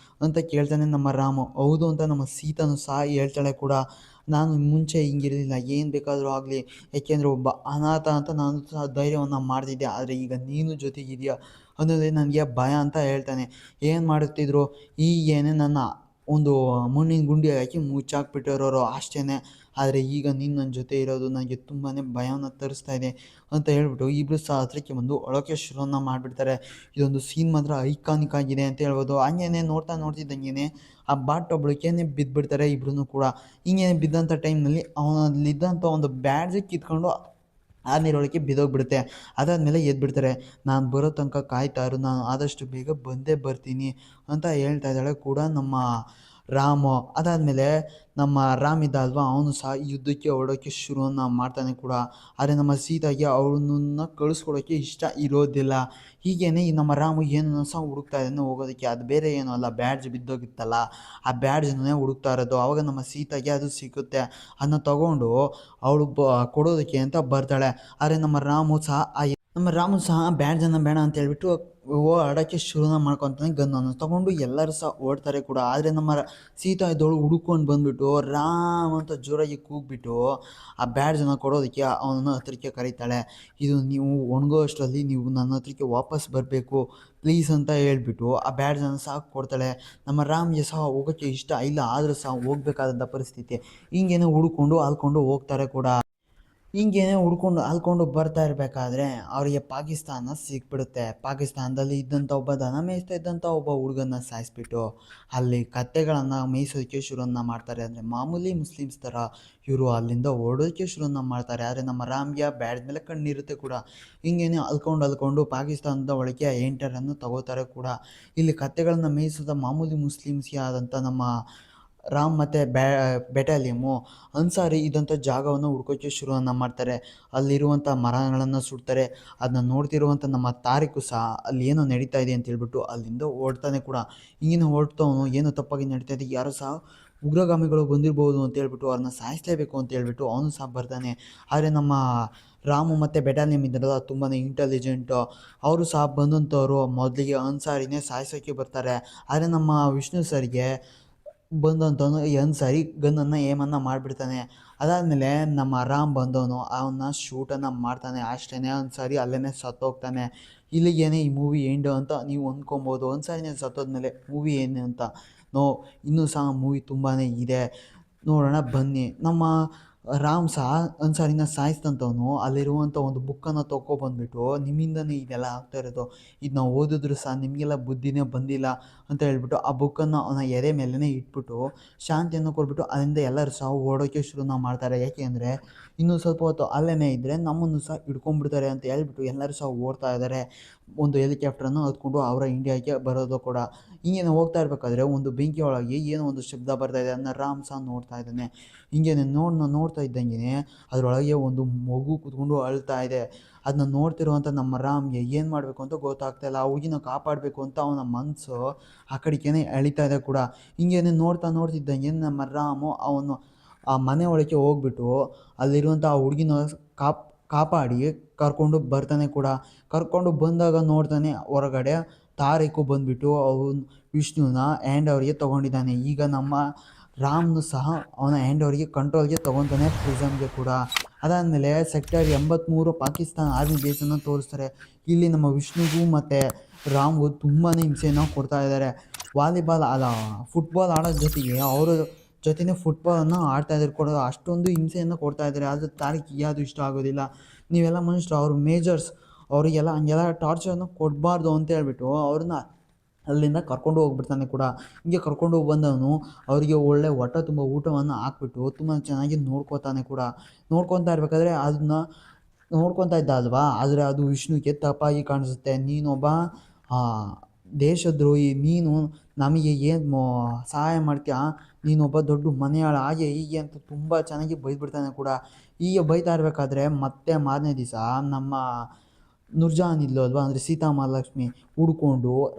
ಅಂತ ಕೇಳ್ತಾನೆ ನಮ್ಮ ರಾಮು. ಹೌದು ಅಂತ ನಮ್ಮ ಸೀತಾನು ಸಹ ಹೇಳ್ತಾಳೆ ಕೂಡ. ನಾನು ಮುಂಚೆ ಹಿಂಗಿರಲಿಲ್ಲ, ಏನು ಬೇಕಾದರೂ ಆಗಲಿ, ಏಕೆಂದರೆ ಒಬ್ಬ ಅನಾಥ ಅಂತ ನಾನು ಸಹ ಧೈರ್ಯವನ್ನು ಮಾಡ್ತಿದ್ದೆ, ಆದರೆ ಈಗ ನೀನು ಜೊತೆಗಿದೆಯಾ ಅನ್ನೋದೇ ನನಗೆ ಭಯ ಅಂತ ಹೇಳ್ತಾನೆ. ಏನು ಮಾಡುತ್ತಿದ್ರು, ಈಗೇನೆ ನನ್ನ ಒಂದು ಮಣ್ಣಿನ ಗುಂಡಿ ಹಾಕಿ ಮುಚ್ಚಾಕ್ಬಿಟ್ಟಿರೋರು ಅಷ್ಟೇ. ಆದರೆ ಈಗ ನೀನು ನನ್ನ ಜೊತೆ ಇರೋದು ನನಗೆ ತುಂಬಾ ಭಯವನ್ನು ತರಿಸ್ತಾ ಇದೆ ಅಂತ ಹೇಳ್ಬಿಟ್ಟು ಇಬ್ಬರು ಸಹ ಹತ್ರಕ್ಕೆ ಬಂದು ಅಳೋಕ್ಕೆ ಶುರುವನ್ನು ಮಾಡಿಬಿಡ್ತಾರೆ. ಇದೊಂದು ಸೀನ್ ಮಾತ್ರ ಐಕಾನಿಕ್ ಆಗಿದೆ ಅಂತ ಹೇಳ್ಬೋದು. ಹಂಗೇನೆ ನೋಡ್ತಿದ್ದಂಗೆ ಆ ಬಾಟೊಬ್ಳಕ್ಕೇನೆ ಬಿದ್ದುಬಿಡ್ತಾರೆ ಇಬ್ಬರೂ ಕೂಡ. ಹಿಂಗೇನೆ ಬಿದ್ದಂಥ ಟೈಮ್ನಲ್ಲಿ ಅವನಲ್ಲಿದ್ದಂಥ ಒಂದು ಬ್ಯಾಡ್ಜ್ ಕಿತ್ಕೊಂಡು ಆ ನೀರೊಳಗೆ ಬಿದ್ದೋಗ್ಬಿಡುತ್ತೆ. ಅದಾದಮೇಲೆ ಎದ್ಬಿಡ್ತಾರೆ. ನಾನು ಬರೋ ತನಕ ಕಾಯ್ತಾಯಿರು, ನಾನು ಆದಷ್ಟು ಬೇಗ ಬಂದೇ ಬರ್ತೀನಿ ಅಂತ ಹೇಳ್ತಾ ಇದ್ದಾಳೆ ಕೂಡ ನಮ್ಮ ರಾಮು. ಅದಾದಮೇಲೆ ನಮ್ಮ ರಾಮ್ ಇದ್ದ ಅಲ್ವಾ, ಅವನು ಸಹ ಯುದ್ಧಕ್ಕೆ ಹೊರಡೋಕ್ಕೆ ಶುರುವನ್ನು ಮಾಡ್ತಾನೆ ಕೂಡ. ಆದರೆ ನಮ್ಮ ಸೀತೆಗೆ ಅವನನ್ನು ಕಳಿಸ್ಕೊಡೋಕ್ಕೆ ಇಷ್ಟ ಇರೋದಿಲ್ಲ. ಹೀಗೇನೆ ಈ ನಮ್ಮ ರಾಮು ಏನನ್ನು ಸಹ ಹುಡುಕ್ತಾ ಇದ್ದಾನೆ ಹೋಗೋದಕ್ಕೆ. ಅದು ಬೇರೆ ಏನೂ ಅಲ್ಲ, ಬ್ಯಾಡ್ಜ್ ಬಿದ್ದೋಗಿತ್ತಲ್ಲ, ಆ ಬ್ಯಾಡ್ಜನ್ನೇ ಹುಡುಕ್ತಾ ಇರೋದು. ಆವಾಗ ನಮ್ಮ ಸೀತೆಗೆ ಅದು ಸಿಗುತ್ತೆ. ಅದನ್ನ ತಗೊಂಡು ಅವಳು ಕೊಡೋದಕ್ಕೆ ಅಂತ ಬರ್ತಾಳೆ. ಆದರೆ ನಮ್ಮ ರಾಮು ಸಹ ಬ್ಯಾಡ್ಜನ್ನು ಬೇಡ ಅಂತ ಹೇಳ್ಬಿಟ್ಟು ಓಡೋಕ್ಕೆ ಶುರುನ ಮಾಡ್ಕೊತಾನೆ. ಗನ್ನನ್ನು ತಗೊಂಡು ಎಲ್ಲರೂ ಸಹ ಓಡ್ತಾರೆ ಕೂಡ. ಆದರೆ ನಮ್ಮ ಸೀತಾ ಇದ್ದವಳು ಹುಡುಕೊಂಡು ಬಂದುಬಿಟ್ಟು ರಾಮ್ ಅಂತ ಜೋರಾಗಿ ಕೂಗ್ಬಿಟ್ಟು ಆ ಬ್ಯಾಡ್ಜನ್ನು ಕೊಡೋದಕ್ಕೆ ಅವನ ಹತ್ರಕ್ಕೆ ಕರೀತಾಳೆ. ಇದು ನೀವು ಒಣಗೋ ಅಷ್ಟರಲ್ಲಿ ನೀವು ನನ್ನ ಹತ್ರಕ್ಕೆ ವಾಪಸ್ ಬರಬೇಕು ಪ್ಲೀಸ್ ಅಂತ ಹೇಳ್ಬಿಟ್ಟು ಆ ಬ್ಯಾಡ್ಜನ್ನು ಸಹ ಕೊಡ್ತಾಳೆ. ನಮ್ಮ ರಾಮ್ಗೆ ಸಹ ಹೋಗೋಕ್ಕೆ ಇಷ್ಟ ಇಲ್ಲ, ಆದರೂ ಸಹ ಹೋಗಬೇಕಾದಂಥ ಪರಿಸ್ಥಿತಿ. ಹಿಂಗೇನೆ ಹುಡ್ಕೊಂಡು ಅಲ್ಕೊಂಡು ಹೋಗ್ತಾರೆ ಕೂಡ. ಹಿಂಗೇನೆ ಅಲ್ಕೊಂಡು ಬರ್ತಾ ಇರಬೇಕಾದ್ರೆ ಅವರಿಗೆ ಪಾಕಿಸ್ತಾನ ಸಿಕ್ಬಿಡುತ್ತೆ. ಪಾಕಿಸ್ತಾನದಲ್ಲಿ ಇದ್ದಂಥ ಒಬ್ಬ ದನ ಮೇಯಿಸ್ತಾ ಇದ್ದಂಥ ಒಬ್ಬ ಹುಡುಗನ್ನ ಸಾಯಿಸ್ಬಿಟ್ಟು ಅಲ್ಲಿ ಕತ್ತೆಗಳನ್ನು ಮೇಯಿಸೋದಕ್ಕೆ ಶುರುವನ್ನು ಮಾಡ್ತಾರೆ. ಅಂದರೆ ಮಾಮೂಲಿ ಮುಸ್ಲಿಮ್ಸ್ ಥರ ಇವರು ಅಲ್ಲಿಂದ ಓಡೋದಕ್ಕೆ ಶುರುವನ್ನು ಮಾಡ್ತಾರೆ. ಆದರೆ ನಮ್ಮ ರಾಮ್ಗೆ ಬ್ಯಾಡ್ ಮೇಲೆ ಕಣ್ಣಿರುತ್ತೆ ಕೂಡ. ಹಿಂಗೇನೆ ಅಲ್ಕೊಂಡು ಪಾಕಿಸ್ತಾನದ ಒಳಗೆ ಎಂಟರನ್ನು ತಗೋತಾರೆ ಕೂಡ. ಇಲ್ಲಿ ಕತ್ತೆಗಳನ್ನು ಮೇಯಿಸಿದ ಮಾಮೂಲಿ ಮುಸ್ಲಿಮ್ಸ್ಗೆ ಆದಂಥ ನಮ್ಮ ರಾಮ್ ಮತ್ತು ಬೆಟಾಲಿಯಮ್ಮು ಅನ್ಸಾರಿ ಇದ್ದಂಥ ಜಾಗವನ್ನು ಹುಡ್ಕೋಕ್ಕೆ ಶುರುವನ್ನು ಮಾಡ್ತಾರೆ. ಅಲ್ಲಿರುವಂಥ ಮರಗಳನ್ನು ಸುಡ್ತಾರೆ. ಅದನ್ನ ನೋಡ್ತಿರುವಂಥ ನಮ್ಮ ತಾರಿಕು ಸಹ ಅಲ್ಲಿ ಏನೋ ನಡೀತಾ ಇದೆ ಅಂತ ಹೇಳ್ಬಿಟ್ಟು ಅಲ್ಲಿಂದ ಓಡ್ತಾನೆ ಕೂಡ. ಹಿಂಗಿನ ಹೊರಡ್ತವನು ಏನೋ ತಪ್ಪಾಗಿ ನಡೀತಾ ಇದೆ, ಯಾರೋ ಸಹ ಉಗ್ರಗಾಮಿಗಳು ಬಂದಿರ್ಬೋದು ಅಂತ ಹೇಳ್ಬಿಟ್ಟು ಅವ್ರನ್ನ ಸಾಯಿಸಲೇಬೇಕು ಅಂತ ಹೇಳ್ಬಿಟ್ಟು ಅವನು ಸಹ ಬರ್ತಾನೆ. ಆದರೆ ನಮ್ಮ ರಾಮು ಮತ್ತು ಬೆಟಾಲಿಯಮ್ ಇದ್ದಾರಲ್ಲ ತುಂಬಾ ಇಂಟೆಲಿಜೆಂಟು. ಅವರು ಸಹ ಬಂದಂಥವ್ರು ಮೊದಲಿಗೆ ಅನ್ಸಾರಿನೇ ಸಾಯಿಸೋಕ್ಕೆ ಬರ್ತಾರೆ. ಆದರೆ ನಮ್ಮ ವಿಷ್ಣು ಸರ್ಗೆ ಬಂದಂಥವನು ಅನ್ಸಾರಿ ಗನ್ನನ್ನು ಏಮನ್ನು ಮಾಡಿಬಿಡ್ತಾನೆ. ಅದಾದಮೇಲೆ ನಮ್ಮ ರಾಮ್ ಬಂದವನು ಅವನ್ನ ಶೂಟನ್ನು ಮಾಡ್ತಾನೆ. ಅಷ್ಟೇ, ಅನ್ಸಾರಿ ಅಲ್ಲೇ ಸತ್ತೋಗ್ತಾನೆ. ಇಲ್ಲಿಗೇನೆ ಈ ಮೂವಿ ಎಂಡು ಅಂತ ನೀವು ಅಂದ್ಕೊಬೋದು. ಅನ್ಸಾರಿನೇ ಸತ್ತೋದ್ಮೇಲೆ ಮೂವಿ ಏನು ಅಂತ ಇನ್ನೂ ಸಹ ಮೂವಿ ತುಂಬಾ ಇದೆ, ನೋಡೋಣ ಬನ್ನಿ. ನಮ್ಮ ರಾಮ್ ಸಹ ಅನ್ಸಾರಿನ ಸಾಯಿಸಿದಂಥವನು ಅಲ್ಲಿರುವಂಥ ಒಂದು ಬುಕ್ಕನ್ನು ತೊಗೊಬಂದ್ಬಿಟ್ಟು ನಿಮ್ಮಿಂದನೇ ಇದೆಲ್ಲ ಆಗ್ತಾ ಇರೋದು, ಇದನ್ನ ಓದಿದ್ರು ಸಹ ನಿಮಗೆಲ್ಲ ಬುದ್ಧಿನೇ ಬಂದಿಲ್ಲ ಅಂತ ಹೇಳ್ಬಿಟ್ಟು ಆ ಬುಕ್ಕನ್ನು ಅವನ ಎದೆ ಮೇಲೇ ಇಟ್ಬಿಟ್ಟು ಶಾಂತಿಯನ್ನು ಕೊಟ್ಬಿಟ್ಟು ಅಲ್ಲಿಂದ ಎಲ್ಲರೂ ಸಹ ಓಡೋಕ್ಕೆ ಶುರುನ ಮಾಡ್ತಾರೆ. ಯಾಕೆಂದರೆ ಇನ್ನೂ ಸ್ವಲ್ಪ ಹೊತ್ತು ಅಲ್ಲೇ ಇದ್ದರೆ ನಮ್ಮನ್ನು ಸಹ ಹಿಡ್ಕೊಂಡ್ಬಿಡ್ತಾರೆ ಅಂತ ಹೇಳ್ಬಿಟ್ಟು ಎಲ್ಲರೂ ಸಹ ಓಡ್ತಾ ಇದ್ದಾರೆ. ಒಂದು ಹೆಲಿಕಾಪ್ಟ್ರನ್ನು ಹತ್ಕೊಂಡು ಅವರ ಇಂಡಿಯಾಗೆ ಬರೋದು ಕೂಡ. ಹಿಂಗೇನೆ ಹೋಗ್ತಾ ಇರಬೇಕಾದ್ರೆ ಒಂದು ಬೆಂಕಿ ಒಳಗೆ ಏನೋ ಒಂದು ಶಬ್ದ ಬರ್ತಾಯಿದೆ. ಅದನ್ನ ರಾಮ್ ಸಹ ನೋಡ್ತಾ ಇದ್ದಾನೆ. ಹಿಂಗೇನೆ ನೋಡ್ತಾ ಇದ್ದಂಗೆ ಅದರೊಳಗೆ ಒಂದು ಮಗು ಕೂತ್ಕೊಂಡು ಅಳ್ತಾ ಇದೆ. ಅದನ್ನ ನೋಡ್ತಿರುವಂಥ ನಮ್ಮ ರಾಮ್ಗೆ ಏನು ಮಾಡಬೇಕು ಅಂತ ಗೊತ್ತಾಗ್ತಾಯಿಲ್ಲ. ಆ ಹುಡುಗಿನ ಕಾಪಾಡಬೇಕು ಅಂತ ಅವನ ಮನಸ್ಸು ಆ ಕಡೆಗೇನೆ ಎಳಿತಾ ಇದೆ ಕೂಡ. ಹಿಂಗೇನೆ ನೋಡ್ತಿದ್ದಂಗೆ ನಮ್ಮ ರಾಮು ಅವನು ಆ ಮನೆ ಒಳಗೆ ಹೋಗ್ಬಿಟ್ಟು ಅಲ್ಲಿರುವಂಥ ಆ ಹುಡುಗಿನ ಕಾಪಾಡಿ ಕರ್ಕೊಂಡು ಬರ್ತಾನೆ ಕೂಡ. ಕರ್ಕೊಂಡು ಬಂದಾಗ ನೋಡ್ತಾನೆ ಹೊರಗಡೆ ತಾರೀಕು ಬಂದುಬಿಟ್ಟು ಅವನು ವಿಷ್ಣುನ ಹ್ಯಾಂಡ್ ಓವರ್ಗೆ ತೊಗೊಂಡಿದ್ದಾನೆ. ಈಗ ನಮ್ಮ ರಾಮ್ನು ಸಹ ಅವನ ಹ್ಯಾಂಡ್ ಓವರ್ಗೆ ಕಂಟ್ರೋಲ್ಗೆ ತೊಗೊತಾನೆ ಪ್ರಿಸಮ್ಗೆ ಕೂಡ. ಅದಾದಮೇಲೆ ಸೆಕ್ಟರ್ 83 ಪಾಕಿಸ್ತಾನ ಆರ್ಮಿ ಬೇಸನ್ನು ತೋರಿಸ್ತಾರೆ. ಇಲ್ಲಿ ನಮ್ಮ ವಿಷ್ಣುಗೂ ಮತ್ತು ರಾಮ್ಗೂ ತುಂಬಾ ಹಿಂಸೆಯನ್ನು ಕೊಡ್ತಾ ಇದ್ದಾರೆ. ಫುಟ್ಬಾಲ್ ಆಡೋದ್ರ ಜೊತೆಗೆ ಅವರ ಜೊತೆನೇ ಫುಟ್ಬಾಲನ್ನು ಆಡ್ತಾಯಿದ್ದಾರೆ ಕೂಡ. ಅಷ್ಟೊಂದು ಹಿಂಸೆಯನ್ನು ಕೊಡ್ತಾ ಇದ್ದಾರೆ. ಆದರೆ ತಾರೀಕಿಗೆ ಅದು ಇಷ್ಟ ಆಗೋದಿಲ್ಲ. ನೀವೆಲ್ಲ ಮನುಷ್ಯರು, ಅವರು ಮೇಜರ್ಸ್, ಅವರಿಗೆಲ್ಲ ಹಂಗೆಲ್ಲ ಟಾರ್ಚರನ್ನು ಕೊಡಬಾರ್ದು ಅಂತ ಹೇಳ್ಬಿಟ್ಟು ಅವ್ರನ್ನ ಅಲ್ಲಿಂದ ಕರ್ಕೊಂಡು ಹೋಗ್ಬಿಡ್ತಾನೆ ಕೂಡ. ಹೀಗೆ ಕರ್ಕೊಂಡು ಹೋಗಿ ಬಂದವನು ಅವರಿಗೆ ಒಳ್ಳೆ ಹೊಟ್ಟೆ ತುಂಬ ಊಟವನ್ನು ಹಾಕ್ಬಿಟ್ಟು ತುಂಬ ಚೆನ್ನಾಗಿ ನೋಡ್ಕೋತಾನೆ ಕೂಡ. ನೋಡ್ಕೊತಾ ಇರಬೇಕಾದ್ರೆ ಅದನ್ನ ನೋಡ್ಕೊತಾ ಇದ್ದ ಅಲ್ವಾ, ಆದರೆ ಅದು ವಿಷ್ಣುಗೆ ತಪ್ಪಾಗಿ ಕಾಣಿಸುತ್ತೆ. ನೀನೊಬ್ಬ ದೇಶದ್ರೋಹಿ, ನೀನು ನಮಗೆ ಏನು ಸಹಾಯ ಮಾಡ್ತೀಯಾ, ನೀನೊಬ್ಬ ದೊಡ್ಡ ಮನೆಯಾಳ, ಹಾಗೆ ಹೀಗೆ ಅಂತ ತುಂಬ ಚೆನ್ನಾಗಿ ಬೈದ್ಬಿಡ್ತಾನೆ ಕೂಡ. ಹೀಗೆ ಬೈತಾ ಇರಬೇಕಾದ್ರೆ ಮತ್ತೆ ಮಾರನೇ ದಿವಸ ನಮ್ಮ ನೂರ್ಜಹಾನ್ ಇದ್ಲು ಅಲ್ವಾ, ಅಂದರೆ ಸೀತಾ ಮಹಾಲಕ್ಷ್ಮಿ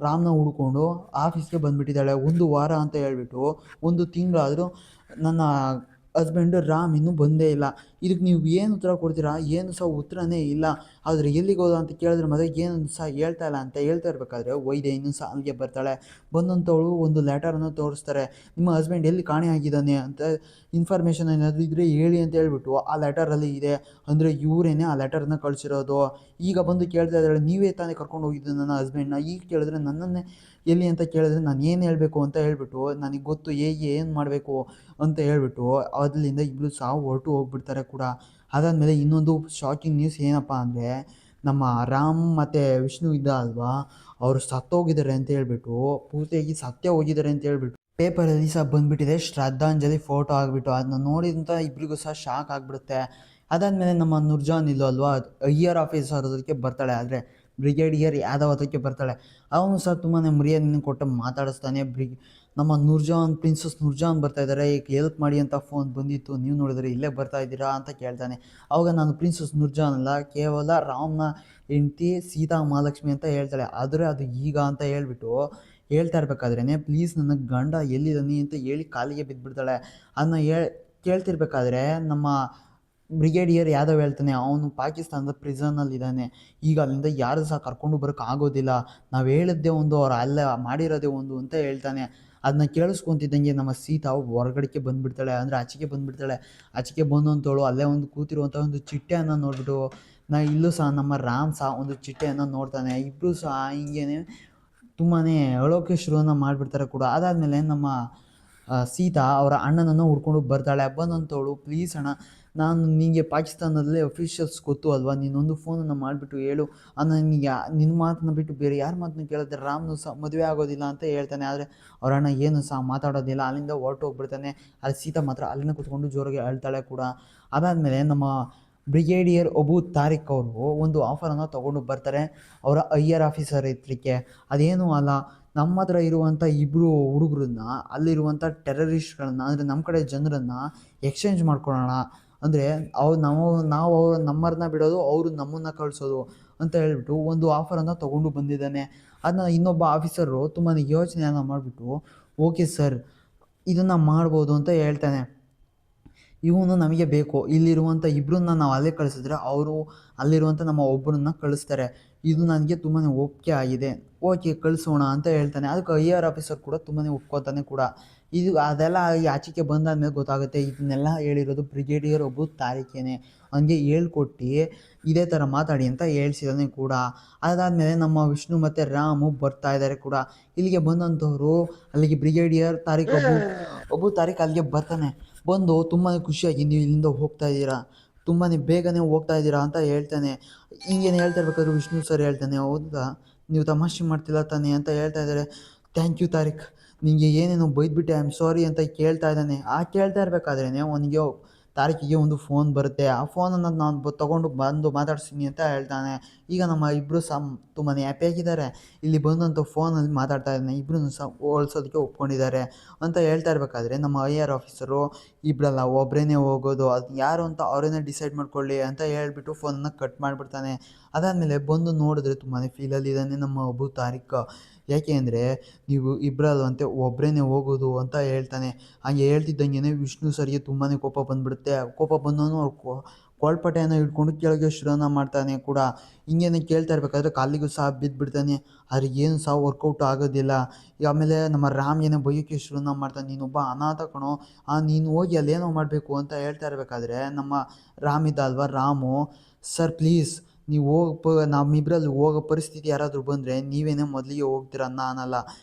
ರಾಮ್ನ ಹುಡ್ಕೊಂಡು ಆಫೀಸ್ಗೆ ಬಂದುಬಿಟ್ಟಿದ್ದಾಳೆ. 1 ವಾರ ಅಂತ ಹೇಳ್ಬಿಟ್ಟು 1 ತಿಂಗಳಾದರೂ ನನ್ನ ಹಸ್ಬೆಂಡ್ ರಾಮ್ ಇನ್ನೂ ಬಂದೇ ಇಲ್ಲ. ಇದಕ್ಕೆ ನೀವು ಏನು ಉತ್ತರ ಕೊಡ್ತೀರಾ? ಏನು ಸಹ ಉತ್ತರನೇ ಇಲ್ಲ. ಆದರೆ ಎಲ್ಲಿಗೆ ಹೋದ ಅಂತ ಕೇಳಿದ್ರೆ ಮದುವೆ ಏನು ಸಹ ಹೇಳ್ತಾ ಇಲ್ಲ ಅಂತ ಹೇಳ್ತಾ ಇರಬೇಕಾದ್ರೆ ವೈದೇಹಿನೂ ಸಹ ಅಲ್ಲಿಗೆ ಬರ್ತಾಳೆ. ಬಂದಂಥವಳು ಒಂದು ಲೆಟರನ್ನು ತೋರಿಸ್ತಾರೆ. ನಿಮ್ಮ ಹಸ್ಬೆಂಡ್ ಎಲ್ಲಿ ಕಾಣೆಯಾಗಿದ್ದಾನೆ ಅಂತ ಇನ್ಫಾರ್ಮೇಷನ್ ಏನಾದರೂ ಇದ್ದರೆ ಹೇಳಿ ಅಂತ ಹೇಳ್ಬಿಟ್ಟು ಆ ಲೆಟರಲ್ಲಿ ಇದೆ. ಅಂದರೆ ಇವರೇನೆ ಆ ಲೆಟರನ್ನ ಕಳಿಸಿರೋದು. ಈಗ ಬಂದು ಕೇಳ್ತಾ ಇದ್ದಾಳೆ, ನೀವೇ ತಾನೇ ಕರ್ಕೊಂಡು ಹೋಗಿದ್ದು ನನ್ನ ಹಸ್ಬೆಂಡ್ನ, ಈಗ ಕೇಳಿದ್ರೆ ನನ್ನನ್ನೇ ಎಲ್ಲಿ ಅಂತ ಕೇಳಿದ್ರೆ ನಾನು ಏನು ಹೇಳಬೇಕು ಅಂತ ಹೇಳ್ಬಿಟ್ಟು ನನಗೆ ಗೊತ್ತು ಹೇಗೆ ಏನು ಮಾಡಬೇಕು ಅಂತ ಹೇಳ್ಬಿಟ್ಟು ಅಲ್ಲಿಂದ ಇಬ್ಬರು ಸಾವು ಹೊರಟು ಹೋಗ್ಬಿಡ್ತಾರೆ ಕೂಡ. ಅದಾದಮೇಲೆ ಇನ್ನೊಂದು ಶಾಕಿಂಗ್ ನ್ಯೂಸ್ ಏನಪ್ಪ ಅಂದರೆ ನಮ್ಮ ರಾಮ್ ಮತ್ತು ವಿಷ್ಣು ಇದ್ದ ಅಲ್ವಾ, ಅವರು ಸತ್ತೋಗಿದ್ದಾರೆ ಅಂತ ಹೇಳ್ಬಿಟ್ಟು, ಪೂರ್ತಿಯಾಗಿ ಸತ್ಯ ಹೋಗಿದ್ದಾರೆ ಅಂತ ಹೇಳ್ಬಿಟ್ಟು ಪೇಪರಲ್ಲಿ ಸಹ ಬಂದುಬಿಟ್ಟಿದೆ. ಶ್ರದ್ಧಾಂಜಲಿ ಫೋಟೋ ಆಗಿಬಿಟ್ಟು ಅದನ್ನ ನೋಡಿದಂಥ ಇಬ್ಬರಿಗೂ ಸಹ ಶಾಕ್ ಆಗಿಬಿಡುತ್ತೆ. ಅದಾದಮೇಲೆ ನಮ್ಮ ನೂರ್ಜಾನ್ ಇಲ್ಲೋ ಅಲ್ವಾ, ಐಆರ್ ಆಫೀಸರ್ ಅದಕ್ಕೆ ಬರ್ತಾಳೆ, ಆದರೆ ಬ್ರಿಗೇಡಿಯರ್ ಯಾದವ್ ಅದಕ್ಕೆ ಬರ್ತಾಳೆ. ಅವನು ಸಹ ತುಂಬಾ ಮರ್ಯಾದೆಯನ್ನು ಕೊಟ್ಟು ಮಾತಾಡಿಸ್ತಾನೆ. ನಮ್ಮ ನೂರ್ಜಾನ್, ಪ್ರಿನ್ಸಸ್ ನೂರ್ಜಾನ್ ಬರ್ತಾ ಇದ್ದಾರೆ, ಈಗ ಹೆಲ್ಪ್ ಮಾಡಿ ಅಂತ ಫೋನ್ ಬಂದಿತ್ತು, ನೀವು ನೋಡಿದ್ರೆ ಇಲ್ಲೇ ಬರ್ತಾ ಇದ್ದೀರಾ ಅಂತ ಕೇಳ್ತಾನೆ. ಆವಾಗ ನಾನು ಪ್ರಿನ್ಸಸ್ ನೂರ್ಜಾನ್ ಅಲ್ಲ, ಕೇವಲ ರಾಮ್ನ ಹೆಂಡತಿ ಸೀತಾ ಮಹಾಲಕ್ಷ್ಮಿ ಅಂತ ಹೇಳ್ತಾಳೆ. ಆದರೆ ಅದು ಈಗ ಅಂತ ಹೇಳ್ಬಿಟ್ಟು ಹೇಳ್ತಾ ಇರ್ಬೇಕಾದ್ರೇ ಪ್ಲೀಸ್ ನನ್ನ ಗಂಡ ಎಲ್ಲಿದ್ದಾನೆ ಅಂತ ಹೇಳಿ ಕಾಲಿಗೆ ಬಿದ್ದುಬಿಡ್ತಾಳೆ. ಅದನ್ನ ಕೇಳ್ತಿರ್ಬೇಕಾದ್ರೆ ನಮ್ಮ ಬ್ರಿಗೇಡಿಯರ್ ಯಾದವ್ ಹೇಳ್ತಾನೆ, ಅವನು ಪಾಕಿಸ್ತಾನದ ಪ್ರಿಸನ್ನಲ್ಲಿದ್ದಾನೆ, ಈಗ ಅಲ್ಲಿಂದ ಯಾರು ಸಹ ಕರ್ಕೊಂಡು ಬರೋಕ್ಕೆ ಆಗೋದಿಲ್ಲ, ನಾವು ಹೇಳಿದ್ದೇ ಒಂದು, ಅವ್ರು ಅಲ್ಲ ಮಾಡಿರೋದೇ ಒಂದು ಅಂತ ಹೇಳ್ತಾನೆ. ಅದನ್ನ ಕೇಳಿಸ್ಕೊತಿದ್ದಂಗೆ ನಮ್ಮ ಸೀತಾ ಹೊರಗಡೆಗೆ ಬಂದುಬಿಡ್ತಾಳೆ, ಅಂದರೆ ಆಚೆಗೆ ಬಂದುಬಿಡ್ತಾಳೆ. ಆಚೆಗೆ ಬಂದಂಥವಳು ಅಲ್ಲೇ ಒಂದು ಕೂತಿರುವಂಥ ಒಂದು ಚಿಟ್ಟೆಯನ್ನು ನೋಡಿಬಿಟ್ಟು, ಇಲ್ಲೂ ಸಹ ನಮ್ಮ ರಾಮ್ ಸಹ ಒಂದು ಚಿಟ್ಟೆಯನ್ನು ನೋಡ್ತಾನೆ. ಇಬ್ಬರು ಸಹ ಹಿಂಗೇನೆ ತುಂಬಾ ಅಳೋಕೆ ಶುರುವನ್ನು ಮಾಡಿಬಿಡ್ತಾರೆ ಕೂಡ. ಅದಾದಮೇಲೆ ನಮ್ಮ ಸೀತಾ ಅವರ ಅಣ್ಣನನ್ನು ಹುಡ್ಕೊಂಡು ಬರ್ತಾಳೆ. ಬಂದಂಥವಳು, ಪ್ಲೀಸ್ ಅಣ್ಣ, ನಾನು ನಿನಗೆ ಪಾಕಿಸ್ತಾನದಲ್ಲೇ ಅಫಿಷಿಯಲ್ಸ್ ಗೊತ್ತು ಅಲ್ವಾ, ನೀನೊಂದು ಫೋನನ್ನು ಮಾಡಿಬಿಟ್ಟು ಹೇಳು, ನನಗೆ ನಿನ್ನ ಮಾತನ್ನ ಬಿಟ್ಟು ಬೇರೆ ಯಾರ ಮಾತನ್ನ ಕೇಳಿದ್ರೆ ರಾಮ್ನು ಸಹ ಮದುವೆ ಆಗೋದಿಲ್ಲ ಅಂತ ಹೇಳ್ತಾನೆ. ಆದರೆ ಅವ್ರ ಅಣ್ಣ ಏನು ಸಹ ಮಾತಾಡೋದಿಲ್ಲ, ಅಲ್ಲಿಂದ ಹೊರಟೋಗ್ಬಿಡ್ತಾನೆ. ಅಲ್ಲಿ ಸೀತಾ ಮಾತ್ರ ಅಲ್ಲಿನ ಕೂತ್ಕೊಂಡು ಜೋರಾಗಿ ಅಳ್ತಾಳೆ ಕೂಡ. ಅದಾದಮೇಲೆ ನಮ್ಮ ಬ್ರಿಗೇಡಿಯರ್ ಅಬು ತಾರಿಕ್ ಅವರು ಒಂದು ಆಫರನ್ನು ತೊಗೊಂಡು ಬರ್ತಾರೆ ಅವರ ಐಆರ್ ಆಫೀಸರ್ ಹತ್ರಕ್ಕೆ. ಅದೇನೂ ಅಲ್ಲ, ನಮ್ಮ ಹತ್ರ ಇರುವಂಥ ಇಬ್ಬರು ಹುಡುಗರನ್ನ ಅಲ್ಲಿರುವಂಥ ಟೆರರಿಸ್ಟ್ಗಳನ್ನ, ಅಂದರೆ ನಮ್ಮ ಕಡೆ ಜನರನ್ನು ಎಕ್ಸ್ಚೇಂಜ್ ಮಾಡ್ಕೊಳ್ಳೋಣ, ಅಂದರೆ ನಾವು ನಮ್ಮರನ್ನ ಬಿಡೋದು, ಅವರು ನಮ್ಮನ್ನು ಕಳಿಸೋದು ಅಂತ ಹೇಳ್ಬಿಟ್ಟು ಒಂದು ಆಫರನ್ನು ತೊಗೊಂಡು ಬಂದಿದ್ದಾನೆ. ಅದನ್ನ ಇನ್ನೊಬ್ಬ ಆಫೀಸರು ತುಂಬಾ ಯೋಚನೆಯನ್ನು ಮಾಡಿಬಿಟ್ಟು, ಓಕೆ ಸರ್, ಇದನ್ನು ಮಾಡ್ಬೋದು ಅಂತ ಹೇಳ್ತಾನೆ. ಇವನು ನಮಗೆ ಬೇಕು, ಇಲ್ಲಿರುವಂಥ ಇಬ್ಬರನ್ನ ನಾವು ಅಲ್ಲೇ ಕಳಿಸಿದ್ರೆ ಅವರು ಅಲ್ಲಿರುವಂಥ ನಮ್ಮ ಒಬ್ಬರನ್ನ ಕಳಿಸ್ತಾರೆ, ಇದು ನನಗೆ ತುಂಬಾ ಒಪ್ಪಿಗೆ ಆಗಿದೆ, ಓಕೆ ಕಳಿಸೋಣ ಅಂತ ಹೇಳ್ತಾನೆ. ಅದಕ್ಕೆ ಐಆರ್ ಆಫೀಸರ್ ಕೂಡ ತುಂಬಾ ಒಪ್ಕೋತಾನೆ ಕೂಡ. ಇದು ಅದೆಲ್ಲ ಆಚೆಗೆ ಬಂದಾದ್ಮೇಲೆ ಗೊತ್ತಾಗುತ್ತೆ, ಇದನ್ನೆಲ್ಲ ಹೇಳಿರೋದು ಬ್ರಿಗೇಡಿಯರ್ ಅಬು ತಾರಿಕೇನೆ, ಅವನಿಗೆ ಹೇಳ್ಕೊಟ್ಟು ಇದೇ ಥರ ಮಾತಾಡಿ ಅಂತ ಹೇಳ್ಸಿದ್ದಾನೆ ಕೂಡ. ಅದಾದಮೇಲೆ ನಮ್ಮ ವಿಷ್ಣು ಮತ್ತು ರಾಮು ಬರ್ತಾ ಇದ್ದಾರೆ ಕೂಡ. ಇಲ್ಲಿಗೆ ಬಂದಂಥವ್ರು ಅಲ್ಲಿಗೆ ಬ್ರಿಗೇಡಿಯರ್ ತಾರಿಕ್ ಅಬು ತಾರಿಕ್ ಅಲ್ಲಿಗೆ ಬರ್ತಾನೆ. ಬಂದು ತುಂಬಾ ಖುಷಿಯಾಗಿ, ನೀವು ಇಲ್ಲಿಂದ ಹೋಗ್ತಾ ಇದ್ದೀರಾ, ತುಂಬಾ ಬೇಗನೆ ಹೋಗ್ತಾ ಇದ್ದೀರಾ ಅಂತ ಹೇಳ್ತಾನೆ. ಹಿಂಗೇನು ಹೇಳ್ತಾ ಇರ್ಬೇಕಾದ್ರೆ ವಿಷ್ಣು ಸರ್ ಹೇಳ್ತಾನೆ, ಹೌದಾ ನೀವು ತಮಾಷೆ ಮಾಡ್ತಿಲ್ಲ ತಾನೆ ಅಂತ ಹೇಳ್ತಾ ಇದ್ದಾರೆ. ಥ್ಯಾಂಕ್ ಯು ತಾರಿಕ್, ನಿನಗೆ ಏನೇನೋ ಬೈದ್ಬಿಟ್ಟೆ, ಐ ಆಮ್ ಸಾರಿ ಅಂತ ಕೇಳ್ತಾ ಇದ್ದಾನೆ. ಕೇಳ್ತಾ ಇರಬೇಕಾದ್ರೇ ಅವನಿಗೆ ತಾರಿಕಿಗೆ ಒಂದು ಫೋನ್ ಬರುತ್ತೆ. ಆ ಫೋನನ್ನು ನಾನು ತೊಗೊಂಡು ಬಂದು ಮಾತಾಡ್ತೀನಿ ಅಂತ ಹೇಳ್ತಾನೆ. ಈಗ ನಮ್ಮ ಇಬ್ಬರು ಸಹ ತುಂಬಾ ಹ್ಯಾಪಿಯಾಗಿದ್ದಾರೆ. ಇಲ್ಲಿ ಬಂದಂಥ ಫೋನಲ್ಲಿ ಮಾತಾಡ್ತಾ ಇದ್ದಾನೆ, ಇಬ್ಬರೂ ಸಹ ಹೋಲ್ಸೋದಕ್ಕೆ ಒಪ್ಕೊಂಡಿದ್ದಾರೆ ಅಂತ ಹೇಳ್ತಾ ಇರಬೇಕಾದ್ರೆ ನಮ್ಮ ಐಆರ್ ಆಫೀಸರು, ಇಬ್ಬರಲ್ಲ ಒಬ್ಬರೇ ಹೋಗೋದು, ಅದು ಯಾರು ಅಂತ ಅವರೇನೇ ಡಿಸೈಡ್ ಮಾಡ್ಕೊಳ್ಳಿ ಅಂತ ಹೇಳ್ಬಿಟ್ಟು ಫೋನನ್ನು ಕಟ್ ಮಾಡಿಬಿಡ್ತಾನೆ. ಅದಾದಮೇಲೆ ಬಂದು ನೋಡಿದ್ರೆ ತುಂಬಾ ಫೀಲಲ್ಲಿದ್ದಾನೆ ನಮ್ಮ ಅಬು ತಾರಿಕ್. ಯಾಕೆ ಅಂದರೆ ನೀವು ಇಬ್ಬರಲ್ವಂತೆ ಒಬ್ಬರೇ ಹೋಗೋದು ಅಂತ ಹೇಳ್ತಾನೆ. ಹಾಗೆ ಹೇಳ್ತಿದ್ದಂಗೆ ವಿಷ್ಣು ಸರ್ಗೆ ತುಂಬಾ ಕೋಪ ಬಂದುಬಿಡುತ್ತೆ. ಕೋಪ ಬಂದವನು ಕೋಳ್ಪಟೆಯನ್ನು ಹಿಡ್ಕೊಂಡು ಕೆಳಗೆ ಶುರುವನ್ನು ಮಾಡ್ತಾನೆ ಕೂಡ. ಹಿಂಗೇನೆ ಕೇಳ್ತಾ ಇರಬೇಕಾದ್ರೆ ಕಾಲಿಗೂ ಸಹ ಬಿದ್ದುಬಿಡ್ತಾನೆ. ಆದರೆ ಏನು ಸಹ ವರ್ಕೌಟ್ ಆಗೋದಿಲ್ಲ. ಆಮೇಲೆ ನಮ್ಮ ರಾಮ್ ಏನೋ ಬೈಯೋಕ್ಕೆ ಶುರುವನ್ನು ಮಾಡ್ತಾನೆ, ನೀನೊಬ್ಬ ಅನಾಥ ಕಣೋ, ನೀನು ಹೋಗಿ ಅಲ್ಲೇನೋ ಮಾಡಬೇಕು ಅಂತ ಹೇಳ್ತಾ ಇರಬೇಕಾದ್ರೆ ನಮ್ಮ ರಾಮ್ ಇದ್ದ ಅಲ್ವಾ, ರಾಮು, ಸರ್ ಪ್ಲೀಸ್ ನೀವು ನಮ್ಮಿಬ್ಬರಲ್ಲಿ ಹೋಗೋ ಪರಿಸ್ಥಿತಿ ಯಾರಾದರೂ ಬಂದರೆ ನೀವೇನೇ ಮೊದಲಿಗೆ ಹೋಗ್ತೀರ, ನಾನಲ್ಲ.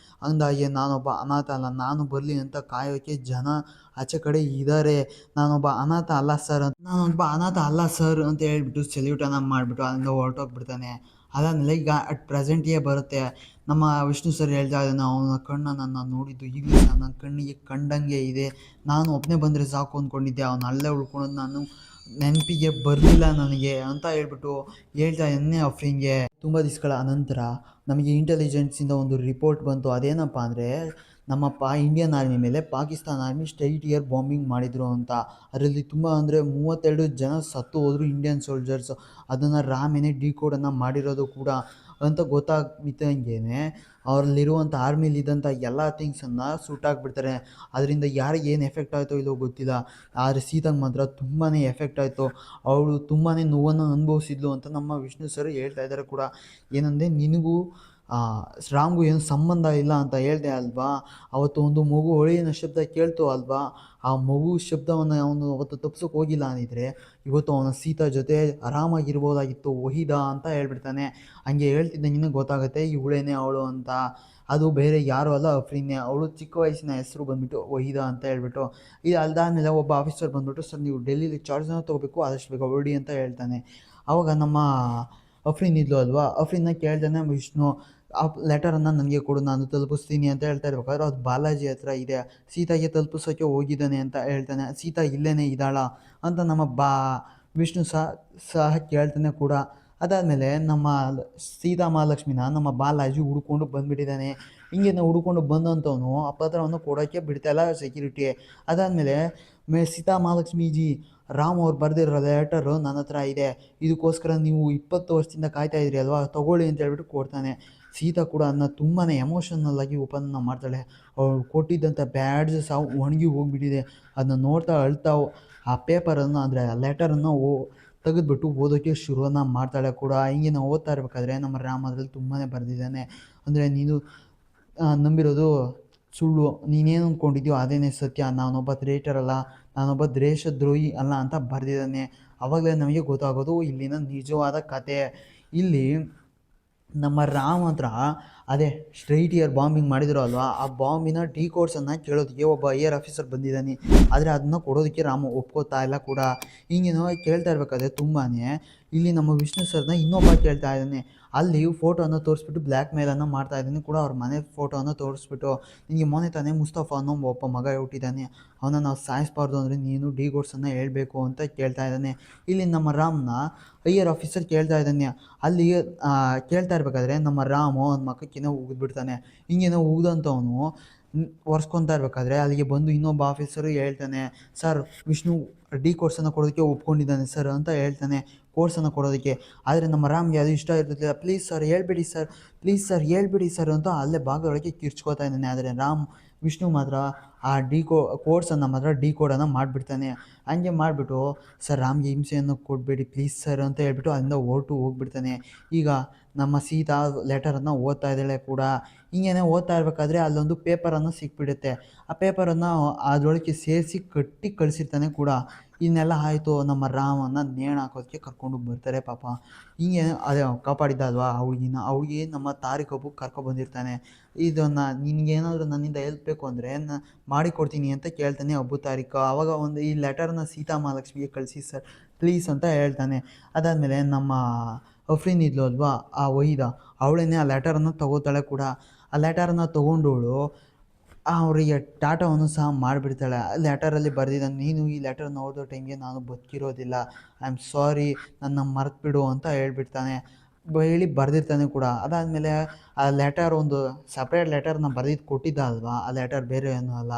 ಅಂದಾಗೆ ನಾನೊಬ್ಬ ಅನಾಥ ಅಲ್ಲ, ನಾನು ಬರಲಿ ಅಂತ ಕಾಯೋಕ್ಕೆ ಜನ ಆಚೆ ಕಡೆ ಇದ್ದಾರೆ, ನಾನೊಬ್ಬ ಅನಾಥ ಅಲ್ಲ ಸರ್ ಅಂತ ಹೇಳ್ಬಿಟ್ಟು ಸೆಲ್ಯೂಟನ್ನು ಮಾಡಿಬಿಟ್ಟು ಅಲ್ಲಿಂದ ಹೊರಟೋಗ್ಬಿಡ್ತಾನೆ. ಅದಾದಮೇಲೆ ಈಗ ಅಟ್ ಪ್ರೆಸೆಂಟಿಗೆ ಬರುತ್ತೆ. ನಮ್ಮ ವಿಷ್ಣು ಸರ್ ಹೇಳ್ತಾ ಇದ್ದಾನೆ, ಅವನ ಕಣ್ಣನ್ನು ನಾನು ನೋಡಿದ್ದು ಈಗಲೂ ನನ್ನ ಕಣ್ಣಿಗೆ ಕಂಡಂಗೆ ಇದೆ, ನಾನು ಒಬ್ಬನೇ ಬಂದರೆ ಸಾಕು ಅಂದ್ಕೊಂಡಿದ್ದೆ, ಅವನು ಅಲ್ಲೇ ಉಳ್ಕೊಳ್ಳೋದು ನಾನು ನೆನಪಿಗೆ ಬರಲಿಲ್ಲ ನನಗೆ ಅಂತ ಹೇಳ್ಬಿಟ್ಟು ಹೇಳ್ತಾ ಇದ್ದಾನೆ ಅಫ್ರೀನ್ಗೆ. ತುಂಬ ದಿವಸಗಳ ಅನಂತರ ನಮಗೆ ಇಂಟೆಲಿಜೆನ್ಸಿಂದ ಒಂದು ರಿಪೋರ್ಟ್ ಬಂತು. ಅದೇನಪ್ಪ ಅಂದರೆ ನಮ್ಮ ಇಂಡಿಯನ್ ಆರ್ಮಿ ಮೇಲೆ Pakistan army straight air bombing ಮಾಡಿದರು ಅಂತ. ಅದರಲ್ಲಿ ತುಂಬ ಅಂದರೆ 32 ಜನ ಸತ್ತು ಹೋದರು ಇಂಡಿಯನ್ ಸೋಲ್ಜರ್ಸು. ಅದನ್ನು ರಾಮೇನೆ ಡಿಕೋಡನ್ನು ಮಾಡಿರೋದು ಕೂಡ ಅಂತ ಗೊತ್ತಾಗ್ಬಿಟ್ಟಂಗೆ ಅವರಲ್ಲಿರುವಂಥ ಆರ್ಮಿಲಿದ್ದಂಥ ಎಲ್ಲ ಥಿಂಗ್ಸನ್ನು ಸುಟ್ಟಾಕ್ಬಿಡ್ತಾರೆ. ಅದರಿಂದ ಯಾರಿಗೆ ಏನು ಎಫೆಕ್ಟ್ ಆಯಿತೋ ಇಲ್ಲೋ ಗೊತ್ತಿಲ್ಲ, ಆದರೆ ಸೀತಾಗೆ ಮಾತ್ರ ತುಂಬಾ ಎಫೆಕ್ಟ್ ಆಯಿತು, ಅವಳು ತುಂಬಾ ನೋವನ್ನು ಅನುಭವಿಸಿದ್ಲು ಅಂತ ನಮ್ಮ ವಿಷ್ಣು ಸರ್ ಹೇಳ್ತಾ ಇದ್ದಾರೆ ಕೂಡ. ಏನಂದರೆ ನಿನಗೂ ರಾಮ್ಗೂ ಏನು ಸಂಬಂಧ ಇಲ್ಲ ಅಂತ ಹೇಳಿದೆ ಅಲ್ವಾ, ಅವತ್ತು ಒಂದು ಮಗು ಅಳಿನ ಶಬ್ದ ಕೇಳ್ತು ಅಲ್ವಾ, ಆ ಮಗು ಶಬ್ದವನ್ನು ಅವನು ಅವತ್ತು ತಪ್ಸೋಕೆ ಹೋಗಿಲ್ಲ ಅಂದಿದ್ರೆ ಇವತ್ತು ಅವನ ಸೀತಾ ಜೊತೆ ಆರಾಮಾಗಿರ್ಬೋದಾಗಿತ್ತು ವಹೀದಾ ಅಂತ ಹೇಳ್ಬಿಡ್ತಾನೆ. ಹಂಗೆ ಹೇಳ್ತಿದ್ದಂಗೆ ಗೊತ್ತಾಗುತ್ತೆ ಇವಳೇನೆ ಅವಳು ಅಂತ. ಅದು ಬೇರೆ ಯಾರೂ ಅಲ್ಲ ಅಫ್ರೀನೇ. ಅವಳು ಚಿಕ್ಕ ವಯಸ್ಸಿನ ಹೆಸರು ಬಂದುಬಿಟ್ಟು ವಹೀದಾ ಅಂತ ಹೇಳ್ಬಿಟ್ಟು. ಇದು ಅಲ್ದಾದಮೇಲೆ ಒಬ್ಬ ಆಫೀಸರ್ ಬಂದುಬಿಟ್ಟು, ಸರ್ ನೀವು ಡೆಲ್ಲೀಲಿ ಚಾರ್ಜನ್ನು ತೊಗೋಬೇಕು, ಆದಷ್ಟು ಬೇಗ ಹೊರಡಿ ಅಂತ ಹೇಳ್ತಾನೆ. ಆವಾಗ ನಮ್ಮ ಅಫ್ರೀನ್ ಇದ್ಲು ಅಲ್ವಾ, ಅಫ್ರೀನ್ನ ಕೇಳ್ತಾನೆ ವಿಷ್ಣು, ಆ ಲೆಟರನ್ನು ನನಗೆ ಕೊಡು, ನಾನು ತಲುಪಿಸ್ತೀನಿ ಅಂತ ಹೇಳ್ತಾ ಇರ್ಬೇಕಾದ್ರೆ ಅದು ಬಾಲಾಜಿ ಹತ್ರ ಇದೆ, ಸೀತಾಗೆ ತಲುಪಿಸೋಕ್ಕೆ ಹೋಗಿದ್ದಾನೆ ಅಂತ ಹೇಳ್ತಾನೆ. ಸೀತಾ ಇಲ್ಲೇ ಇದ್ದಾಳ ಅಂತ ನಮ್ಮ ವಿಷ್ಣು ಸಹ ಕೇಳ್ತಾನೆ ಕೂಡ. ಅದಾದಮೇಲೆ ನಮ್ಮ ಸೀತಾ ಮಹಾಲಕ್ಷ್ಮಿನ ನಮ್ಮ ಬಾಲಾಜಿ ಹುಡ್ಕೊಂಡು ಬಂದುಬಿಟ್ಟಿದ್ದಾನೆ. ಹಿಂಗೆ ಹುಡ್ಕೊಂಡು ಬಂದಂಥವನು ಆ ಪತ್ರವನ್ನು ಕೊಡೋಕ್ಕೆ ಬಿಡ್ತಾಯಿಲ್ಲ ಸೆಕ್ಯೂರಿಟಿ. ಅದಾದಮೇಲೆ ಸೀತಾ ಮಹಾಲಕ್ಷ್ಮೀಜಿ, ರಾಮ್ ಅವ್ರು ಬರೆದಿರೋ ಲೆಟರು ನನ್ನ ಹತ್ರ ಇದೆ, ಇದಕ್ಕೋಸ್ಕರ ನೀವು 20 ವರ್ಷದಿಂದ ಕಾಯ್ತಾ ಇದ್ರಿ ಅಲ್ವಾ, ತೊಗೊಳ್ಳಿ ಅಂತ ಹೇಳ್ಬಿಟ್ಟು ಕೊಡ್ತಾನೆ. ಸೀತಾ ಕೂಡ ಅದನ್ನ ತುಂಬಾ ಎಮೋಷನಲ್ ಆಗಿ ಓಪನ್ ಮಾಡ್ತಾಳೆ. ಅವಳು ಕೊಟ್ಟಿದ್ದಂಥ ಬ್ಯಾಡ್ಜ್ ಸಹ ಒಣಗಿ ಹೋಗಿಬಿಟ್ಟಿದೆ. ಅದನ್ನ ನೋಡ್ತಾ ಅಳ್ತಾ ಆ ಪೇಪರನ್ನು ಅಂದರೆ ಆ ಲೆಟರನ್ನು ತೆಗೆದ್ಬಿಟ್ಟು ಓದೋಕ್ಕೆ ಶುರುವನ್ನು ಮಾಡ್ತಾಳೆ ಕೂಡ. ಹಿಂಗೆ ನಾವು ಓದ್ತಾ ಇರಬೇಕಾದ್ರೆ ನಮ್ಮ ರಾಮ್ ಅದರಲ್ಲಿ ತುಂಬಾ ಬರೆದಿದ್ದಾನೆ. ಅಂದರೆ ನೀನು ನಂಬಿರೋದು ಸುಳ್ಳು, ನೀನೇನು ಅಂದ್ಕೊಂಡಿದ್ಯೋ ಅದೇನೇ ಸತ್ಯ, ನಾನೊಬ್ಬ ಟ್ರೇಟರ್ ಅಲ್ಲ, ನಾನೊಬ್ಬ ದೇಶದ್ರೋಹಿ ಅಲ್ಲ ಅಂತ ಬರೆದಿದ್ದಾನೆ. ಆವಾಗಲೇ ನಮಗೆ ಗೊತ್ತಾಗೋದು ಇಲ್ಲಿನ ನಿಜವಾದ ಕತೆ. ಇಲ್ಲಿ ನಮ್ಮ ರಾಮ್ ಹತ್ರ ಅದೇ ಸ್ಟ್ರೈಟ್ ಇಯರ್ ಬಾಂಬಿಂಗ್ ಮಾಡಿದ್ರು ಅಲ್ವಾ, ಆ ಬಾಂಬಿನ ಡಿಕೋಡ್ಸನ್ನು ಕೇಳೋದಕ್ಕೆ ಒಬ್ಬ ಐಆರ್ ಆಫೀಸರ್ ಬಂದಿದ್ದಾನೆ. ಆದರೆ ಅದನ್ನು ಕೊಡೋದಕ್ಕೆ ರಾಮ್ ಒಪ್ಕೋತಾ ಇಲ್ಲ ಕೂಡ. ಹಿಂಗೇನೋ ಕೇಳ್ತಾ ಇರಬೇಕಾದ್ರೆ ತುಂಬಾ ಇಲ್ಲಿ ನಮ್ಮ ವಿಷ್ಣು ಸರ್ನ ಇನ್ನೊಬ್ಬ ಕೇಳ್ತಾ ಇದ್ದಾನೆ. ಅಲ್ಲಿ ಫೋಟೋನ ತೋರಿಸ್ಬಿಟ್ಟು ಬ್ಲ್ಯಾಕ್ ಮೇಲನ್ನು ಮಾಡ್ತಾ ಇದ್ದಾನೆ ಕೂಡ. ಅವ್ರ ಮನೆ ಫೋಟೋನ ತೋರಿಸ್ಬಿಟ್ಟು, ನಿನಗೆ ಮೊನ್ನೆ ತಾನೇ ಮುಸ್ತಫಾ ಅನ್ನೋ ಒಬ್ಬ ಮಗ ಹುಟ್ಟಿದ್ದಾನೆ, ಅವನ ನಾವು ಸಾಯಿಸಬಾರ್ದು ಅಂದರೆ ನೀನು ಡಿಕೋಡ್ಸನ್ನು ಹೇಳಬೇಕು ಅಂತ ಕೇಳ್ತಾ ಇದ್ದಾನೆ. ಇಲ್ಲಿ ನಮ್ಮ ರಾಮ್ನ ಐಆರ್ ಆಫೀಸರ್ ಕೇಳ್ತಾ ಇದ್ದಾನೆ. ಅಲ್ಲಿ ಕೇಳ್ತಾ ಇರಬೇಕಾದ್ರೆ ನಮ್ಮ ರಾಮು ಅವ್ನ ಮಕ್ಕಕ್ಕೇನೋ ಉಗಿದ್ಬಿಡ್ತಾನೆ. ಹಿಂಗೇನೋ ಉಗಿದಂಥವನು ಒರೆಸ್ಕೊತಾ ಇರಬೇಕಾದ್ರೆ ಅಲ್ಲಿಗೆ ಬಂದು ಇನ್ನೊಬ್ಬ ಆಫೀಸರು ಹೇಳ್ತಾನೆ, ಸರ್ ವಿಷ್ಣು ಡಿಕೋಡ್ಸನ್ನು ಕೊಡೋದಕ್ಕೆ ಒಪ್ಕೊಂಡಿದ್ದಾನೆ ಸರ್ ಅಂತ ಹೇಳ್ತಾನೆ, ಕೋರ್ಸನ್ನು ಕೊಡೋದಕ್ಕೆ. ಆದರೆ ನಮ್ಮ ರಾಮ್ಗೆ ಅದು ಇಷ್ಟ ಇರ್ತಿಲ್ಲ. ಪ್ಲೀಸ್ ಸರ್ ಹೇಳ್ಬಿಡಿ ಸರ್, ಪ್ಲೀಸ್ ಸರ್ ಹೇಳ್ಬಿಡಿ ಸರ್ ಅಂತ ಅಲ್ಲೇ ಭಾಗದೊಳಗೆ ಕಿರ್ಚ್ಕೋತಾ ಇದ್ದಾನೆ. ಆದರೆ ವಿಷ್ಣು ಮಾತ್ರ ಆ ಕೋಡ್ಸನ್ನು ಮಾತ್ರ ಡಿಕೋಡನ್ನು ಮಾಡಿಬಿಡ್ತಾನೆ. ಹಂಗೆ ಮಾಡಿಬಿಟ್ಟು, ಸರ್ ರಾಮ್ಗೆ ಹಿಂಸೆಯನ್ನು ಕೊಡಬೇಡಿ ಪ್ಲೀಸ್ ಸರ್ ಅಂತ ಹೇಳ್ಬಿಟ್ಟು ಅಲ್ಲಿಂದ ಹೊರಟು ಹೋಗ್ಬಿಡ್ತಾನೆ. ಈಗ ನಮ್ಮ ಸೀತಾ ಲೆಟರನ್ನು ಓದ್ತಾ ಇದ್ದಾಳೆ ಕೂಡ. ಹಿಂಗೇನೆ ಓದ್ತಾ ಇರಬೇಕಾದ್ರೆ ಅಲ್ಲೊಂದು ಪೇಪರನ್ನು ಸಿಕ್ಬಿಡುತ್ತೆ. ಆ ಪೇಪರನ್ನು ಅದರೊಳಗೆ ಸೇರಿಸಿ ಕಟ್ಟಿ ಕಳಿಸಿರ್ತಾನೆ ಕೂಡ. ಇನ್ನೆಲ್ಲ ಆಯಿತು, ನಮ್ಮ ರಾಮನ್ನು ನೇಣು ಹಾಕೋದಕ್ಕೆ ಕರ್ಕೊಂಡು ಬರ್ತಾರೆ ಪಾಪ. ಹಿಂಗೆ ಅದೇ ಕಾಪಾಡಿದ್ದ ಅಲ್ವಾ ಅವಳಿಗೆ ನಮ್ಮ ತಾರಿಕ್ ಅಪ್ಪು ಕರ್ಕೊಬಂದಿರ್ತಾನೆ. ಇದನ್ನು ನಿನಗೇನಾದರೂ ನನ್ನಿಂದ ಹೆಲ್ಪ್ ಬೇಕು ಅಂದರೆ ಮಾಡಿಕೊಡ್ತೀನಿ ಅಂತ ಕೇಳ್ತಾನೆ ಅಬ್ಬು ತಾರಿಕ್. ಆವಾಗ ಈ ಲೆಟರ್ನ ಸೀತಾ ಮಹಾಲಕ್ಷ್ಮಿಗೆ ಕಳಿಸಿ ಸರ್ ಪ್ಲೀಸ್ ಅಂತ ಹೇಳ್ತಾನೆ. ಅದಾದಮೇಲೆ ನಮ್ಮ ಅಫ್ರೀನ್ ಇದ್ಲು ಅಲ್ವಾ, ಆ ವಹೀದಾ, ಅವಳೇನೆ ಆ ಲೆಟರನ್ನು ತೊಗೋತಾಳೆ ಕೂಡ. ಆ ಲೆಟರನ್ನು ತೊಗೊಂಡವಳು ಅವರಿಗೆ ಟಾಟಾವನ್ನು ಸಹ ಮಾಡಿಬಿಡ್ತಾಳೆ. ಲೆಟರಲ್ಲಿ ಬರೆದಿದ್ದಾನೆ, ನೀನು ಈ ಲೆಟರ್ನ ಓದೋ ಟೈಮ್ಗೆ ನಾನು ಬದುಕಿರೋದಿಲ್ಲ, ಐ ಆಮ್ ಸಾರಿ, ನನ್ನ ಮರೆತುಬಿಡು ಅಂತ ಹೇಳ್ಬಿಡ್ತಾನೆ. ಹೇಳಿ ಬರೆದಿರ್ತಾನೆ ಕೂಡ. ಅದಾದಮೇಲೆ ಆ ಲೆಟರ್ ಒಂದು ಸಪ್ರೇಟ್ ಲೆಟರ್ನ ಬರೆದಿದ್ದು ಕೊಟ್ಟಿದ್ದ ಅಲ್ವಾ, ಆ ಲೆಟರ್ ಬೇರೆ ಏನೂ ಅಲ್ಲ,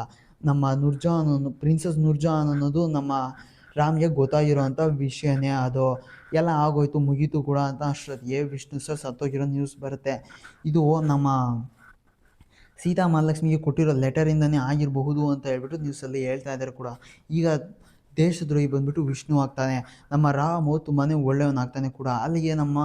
ನಮ್ಮ ನೂರ್ಜಹಾನ್ ಪ್ರಿನ್ಸಸ್ ನೂರ್ಜಹಾನ್ ಅನ್ನೋದು ನಮ್ಮ ರಾಮ್ಗೆ ಗೊತ್ತಾಗಿರೋವಂಥ ವಿಷಯನೇ ಅದು. ಎಲ್ಲ ಆಗೋಯ್ತು ಮುಗೀತು ಕೂಡ ಅಂತ ಅಷ್ಟೊತ್ತಿಗೆ ವಿಷ್ಣು ಸರ್ ಸತ್ತೋಗಿರೋ ನ್ಯೂಸ್ ಬರುತ್ತೆ. ಇದು ನಮ್ಮ ಸೀತಾ ಮಹಾಲಕ್ಷ್ಮಿಗೆ ಕೊಟ್ಟಿರೋ ಲೆಟರಿಂದನೇ ಆಗಿರಬಹುದು ಅಂತ ಹೇಳ್ಬಿಟ್ಟು ನ್ಯೂಸಲ್ಲಿ ಹೇಳ್ತಾ ಇದ್ದಾರೆ ಕೂಡ. ಈಗ ದೇಶದ್ರೋಹಿ ಬಂದುಬಿಟ್ಟು ವಿಷ್ಣು ಆಗ್ತಾನೆ, ನಮ್ಮ ರಾಮು ತುಂಬಾ ಒಳ್ಳೆಯವನಾಗ್ತಾನೆ ಕೂಡ. ಅಲ್ಲಿಗೆ ನಮ್ಮ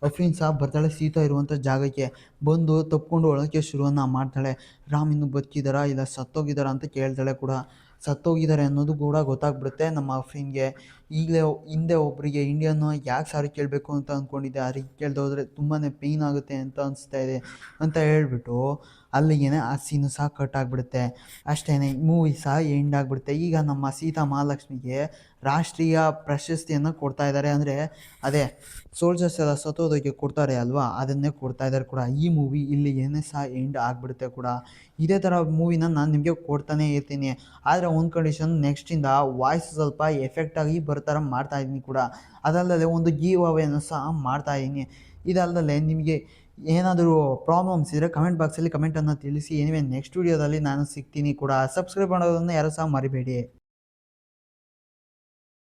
ಅಫ್ರೀನ್ ಸಹ ಬರ್ತಾಳೆ ಸೀತಾ ಇರುವಂಥ ಜಾಗಕ್ಕೆ. ಬಂದು ತಪ್ಪಿಕೊಂಡು ಒಳಕ್ಕೆ ಶುರುವನ್ನು ಮಾಡ್ತಾಳೆ. ರಾಮ್ ಇನ್ನೂ ಬದುಕಿದಾರಾ ಇಲ್ಲ ಸತ್ತೋಗಿದ್ದಾರಾ ಅಂತ ಕೇಳ್ತಾಳೆ ಕೂಡ. ಸತ್ತೋಗಿದ್ದಾರೆ ಅನ್ನೋದು ಕೂಡ ಗೊತ್ತಾಗ್ಬಿಡುತ್ತೆ ನಮ್ಮ ಅಫ್ರೀನ್ಗೆ. ಈಗಲೇ ಹಿಂದೆ ಒಬ್ಬರಿಗೆ ಇಂಡಿಯನ್ನು ಯಾಕೆ ಸಾರಿ ಕೇಳಬೇಕು ಅಂತ ಅಂದ್ಕೊಂಡಿದ್ದೆ, ಅದಕ್ಕೆ ಕೇಳ್ದೆ ಹೋದರೆ ತುಂಬಾ ಪೇಯ್ನ್ ಆಗುತ್ತೆ ಅಂತ ಅನಿಸ್ತಾ ಇದೆ ಅಂತ ಹೇಳ್ಬಿಟ್ಟು ಅಲ್ಲಿಗೆ ಆ ಸೀನು ಸಹ ಕಟ್ ಆಗಿಬಿಡುತ್ತೆ. ಅಷ್ಟೇ, ಮೂವಿ ಸಹ ಎಂಡ್ ಆಗಿಬಿಡುತ್ತೆ. ಈಗ ನಮ್ಮ ಸೀತಾ ಮಹಾಲಕ್ಷ್ಮಿಗೆ ರಾಷ್ಟ್ರೀಯ ಪ್ರಶಸ್ತಿಯನ್ನು ಕೊಡ್ತಾ ಇದ್ದಾರೆ. ಅಂದರೆ ಅದೇ ಸೋಲ್ಜರ್ಸ್ ಎಲ್ಲ ಸತ್ತೋದಕ್ಕೆ ಕೊಡ್ತಾರೆ ಅಲ್ವಾ, ಅದನ್ನೇ ಕೊಡ್ತಾ ಇದ್ದಾರೆ ಕೂಡ. ಈ ಮೂವಿ ಇಲ್ಲಿಗೇನೆ ಸಹ ಎಂಡ್ ಆಗಿಬಿಡುತ್ತೆ ಕೂಡ. ಇದೇ ಥರ ಮೂವಿನ ನಾನು ನಿಮಗೆ ಕೊಡ್ತಾನೇ ಇರ್ತೀನಿ. ಆದರೆ ಒಂದು ಕಂಡೀಷನ್, ನೆಕ್ಸ್ಟಿಂದ ವಾಯ್ಸ್ ಸ್ವಲ್ಪ ಎಫೆಕ್ಟಾಗಿ ಬರೋ ಥರ ಮಾಡ್ತಾಯಿದ್ದೀನಿ ಕೂಡ. ಅದಲ್ಲದೆ ಒಂದು ಗಿವ್ ಅವೇನು ಸಹ ಮಾಡ್ತಾಯಿದ್ದೀನಿ. ಇದಲ್ಲದೆ ನಿಮಗೆ ಏನಾದರೂ ಪ್ರಾಬ್ಲಮ್ಸ್ ಇದ್ದರೆ ಕಮೆಂಟ್ ಬಾಕ್ಸಲ್ಲಿ ಕಮೆಂಟನ್ನು ತಿಳಿಸಿ. ಎನಿವೆ ನೆಕ್ಸ್ಟ್ ವೀಡಿಯೋದಲ್ಲಿ ನಾನು ಸಿಗ್ತೀನಿ ಕೂಡ. ಸಬ್ಸ್ಕ್ರೈಬ್ ಮಾಡೋದನ್ನು ಯಾರೂ ಸಹ ಮರಿಬೇಡಿ.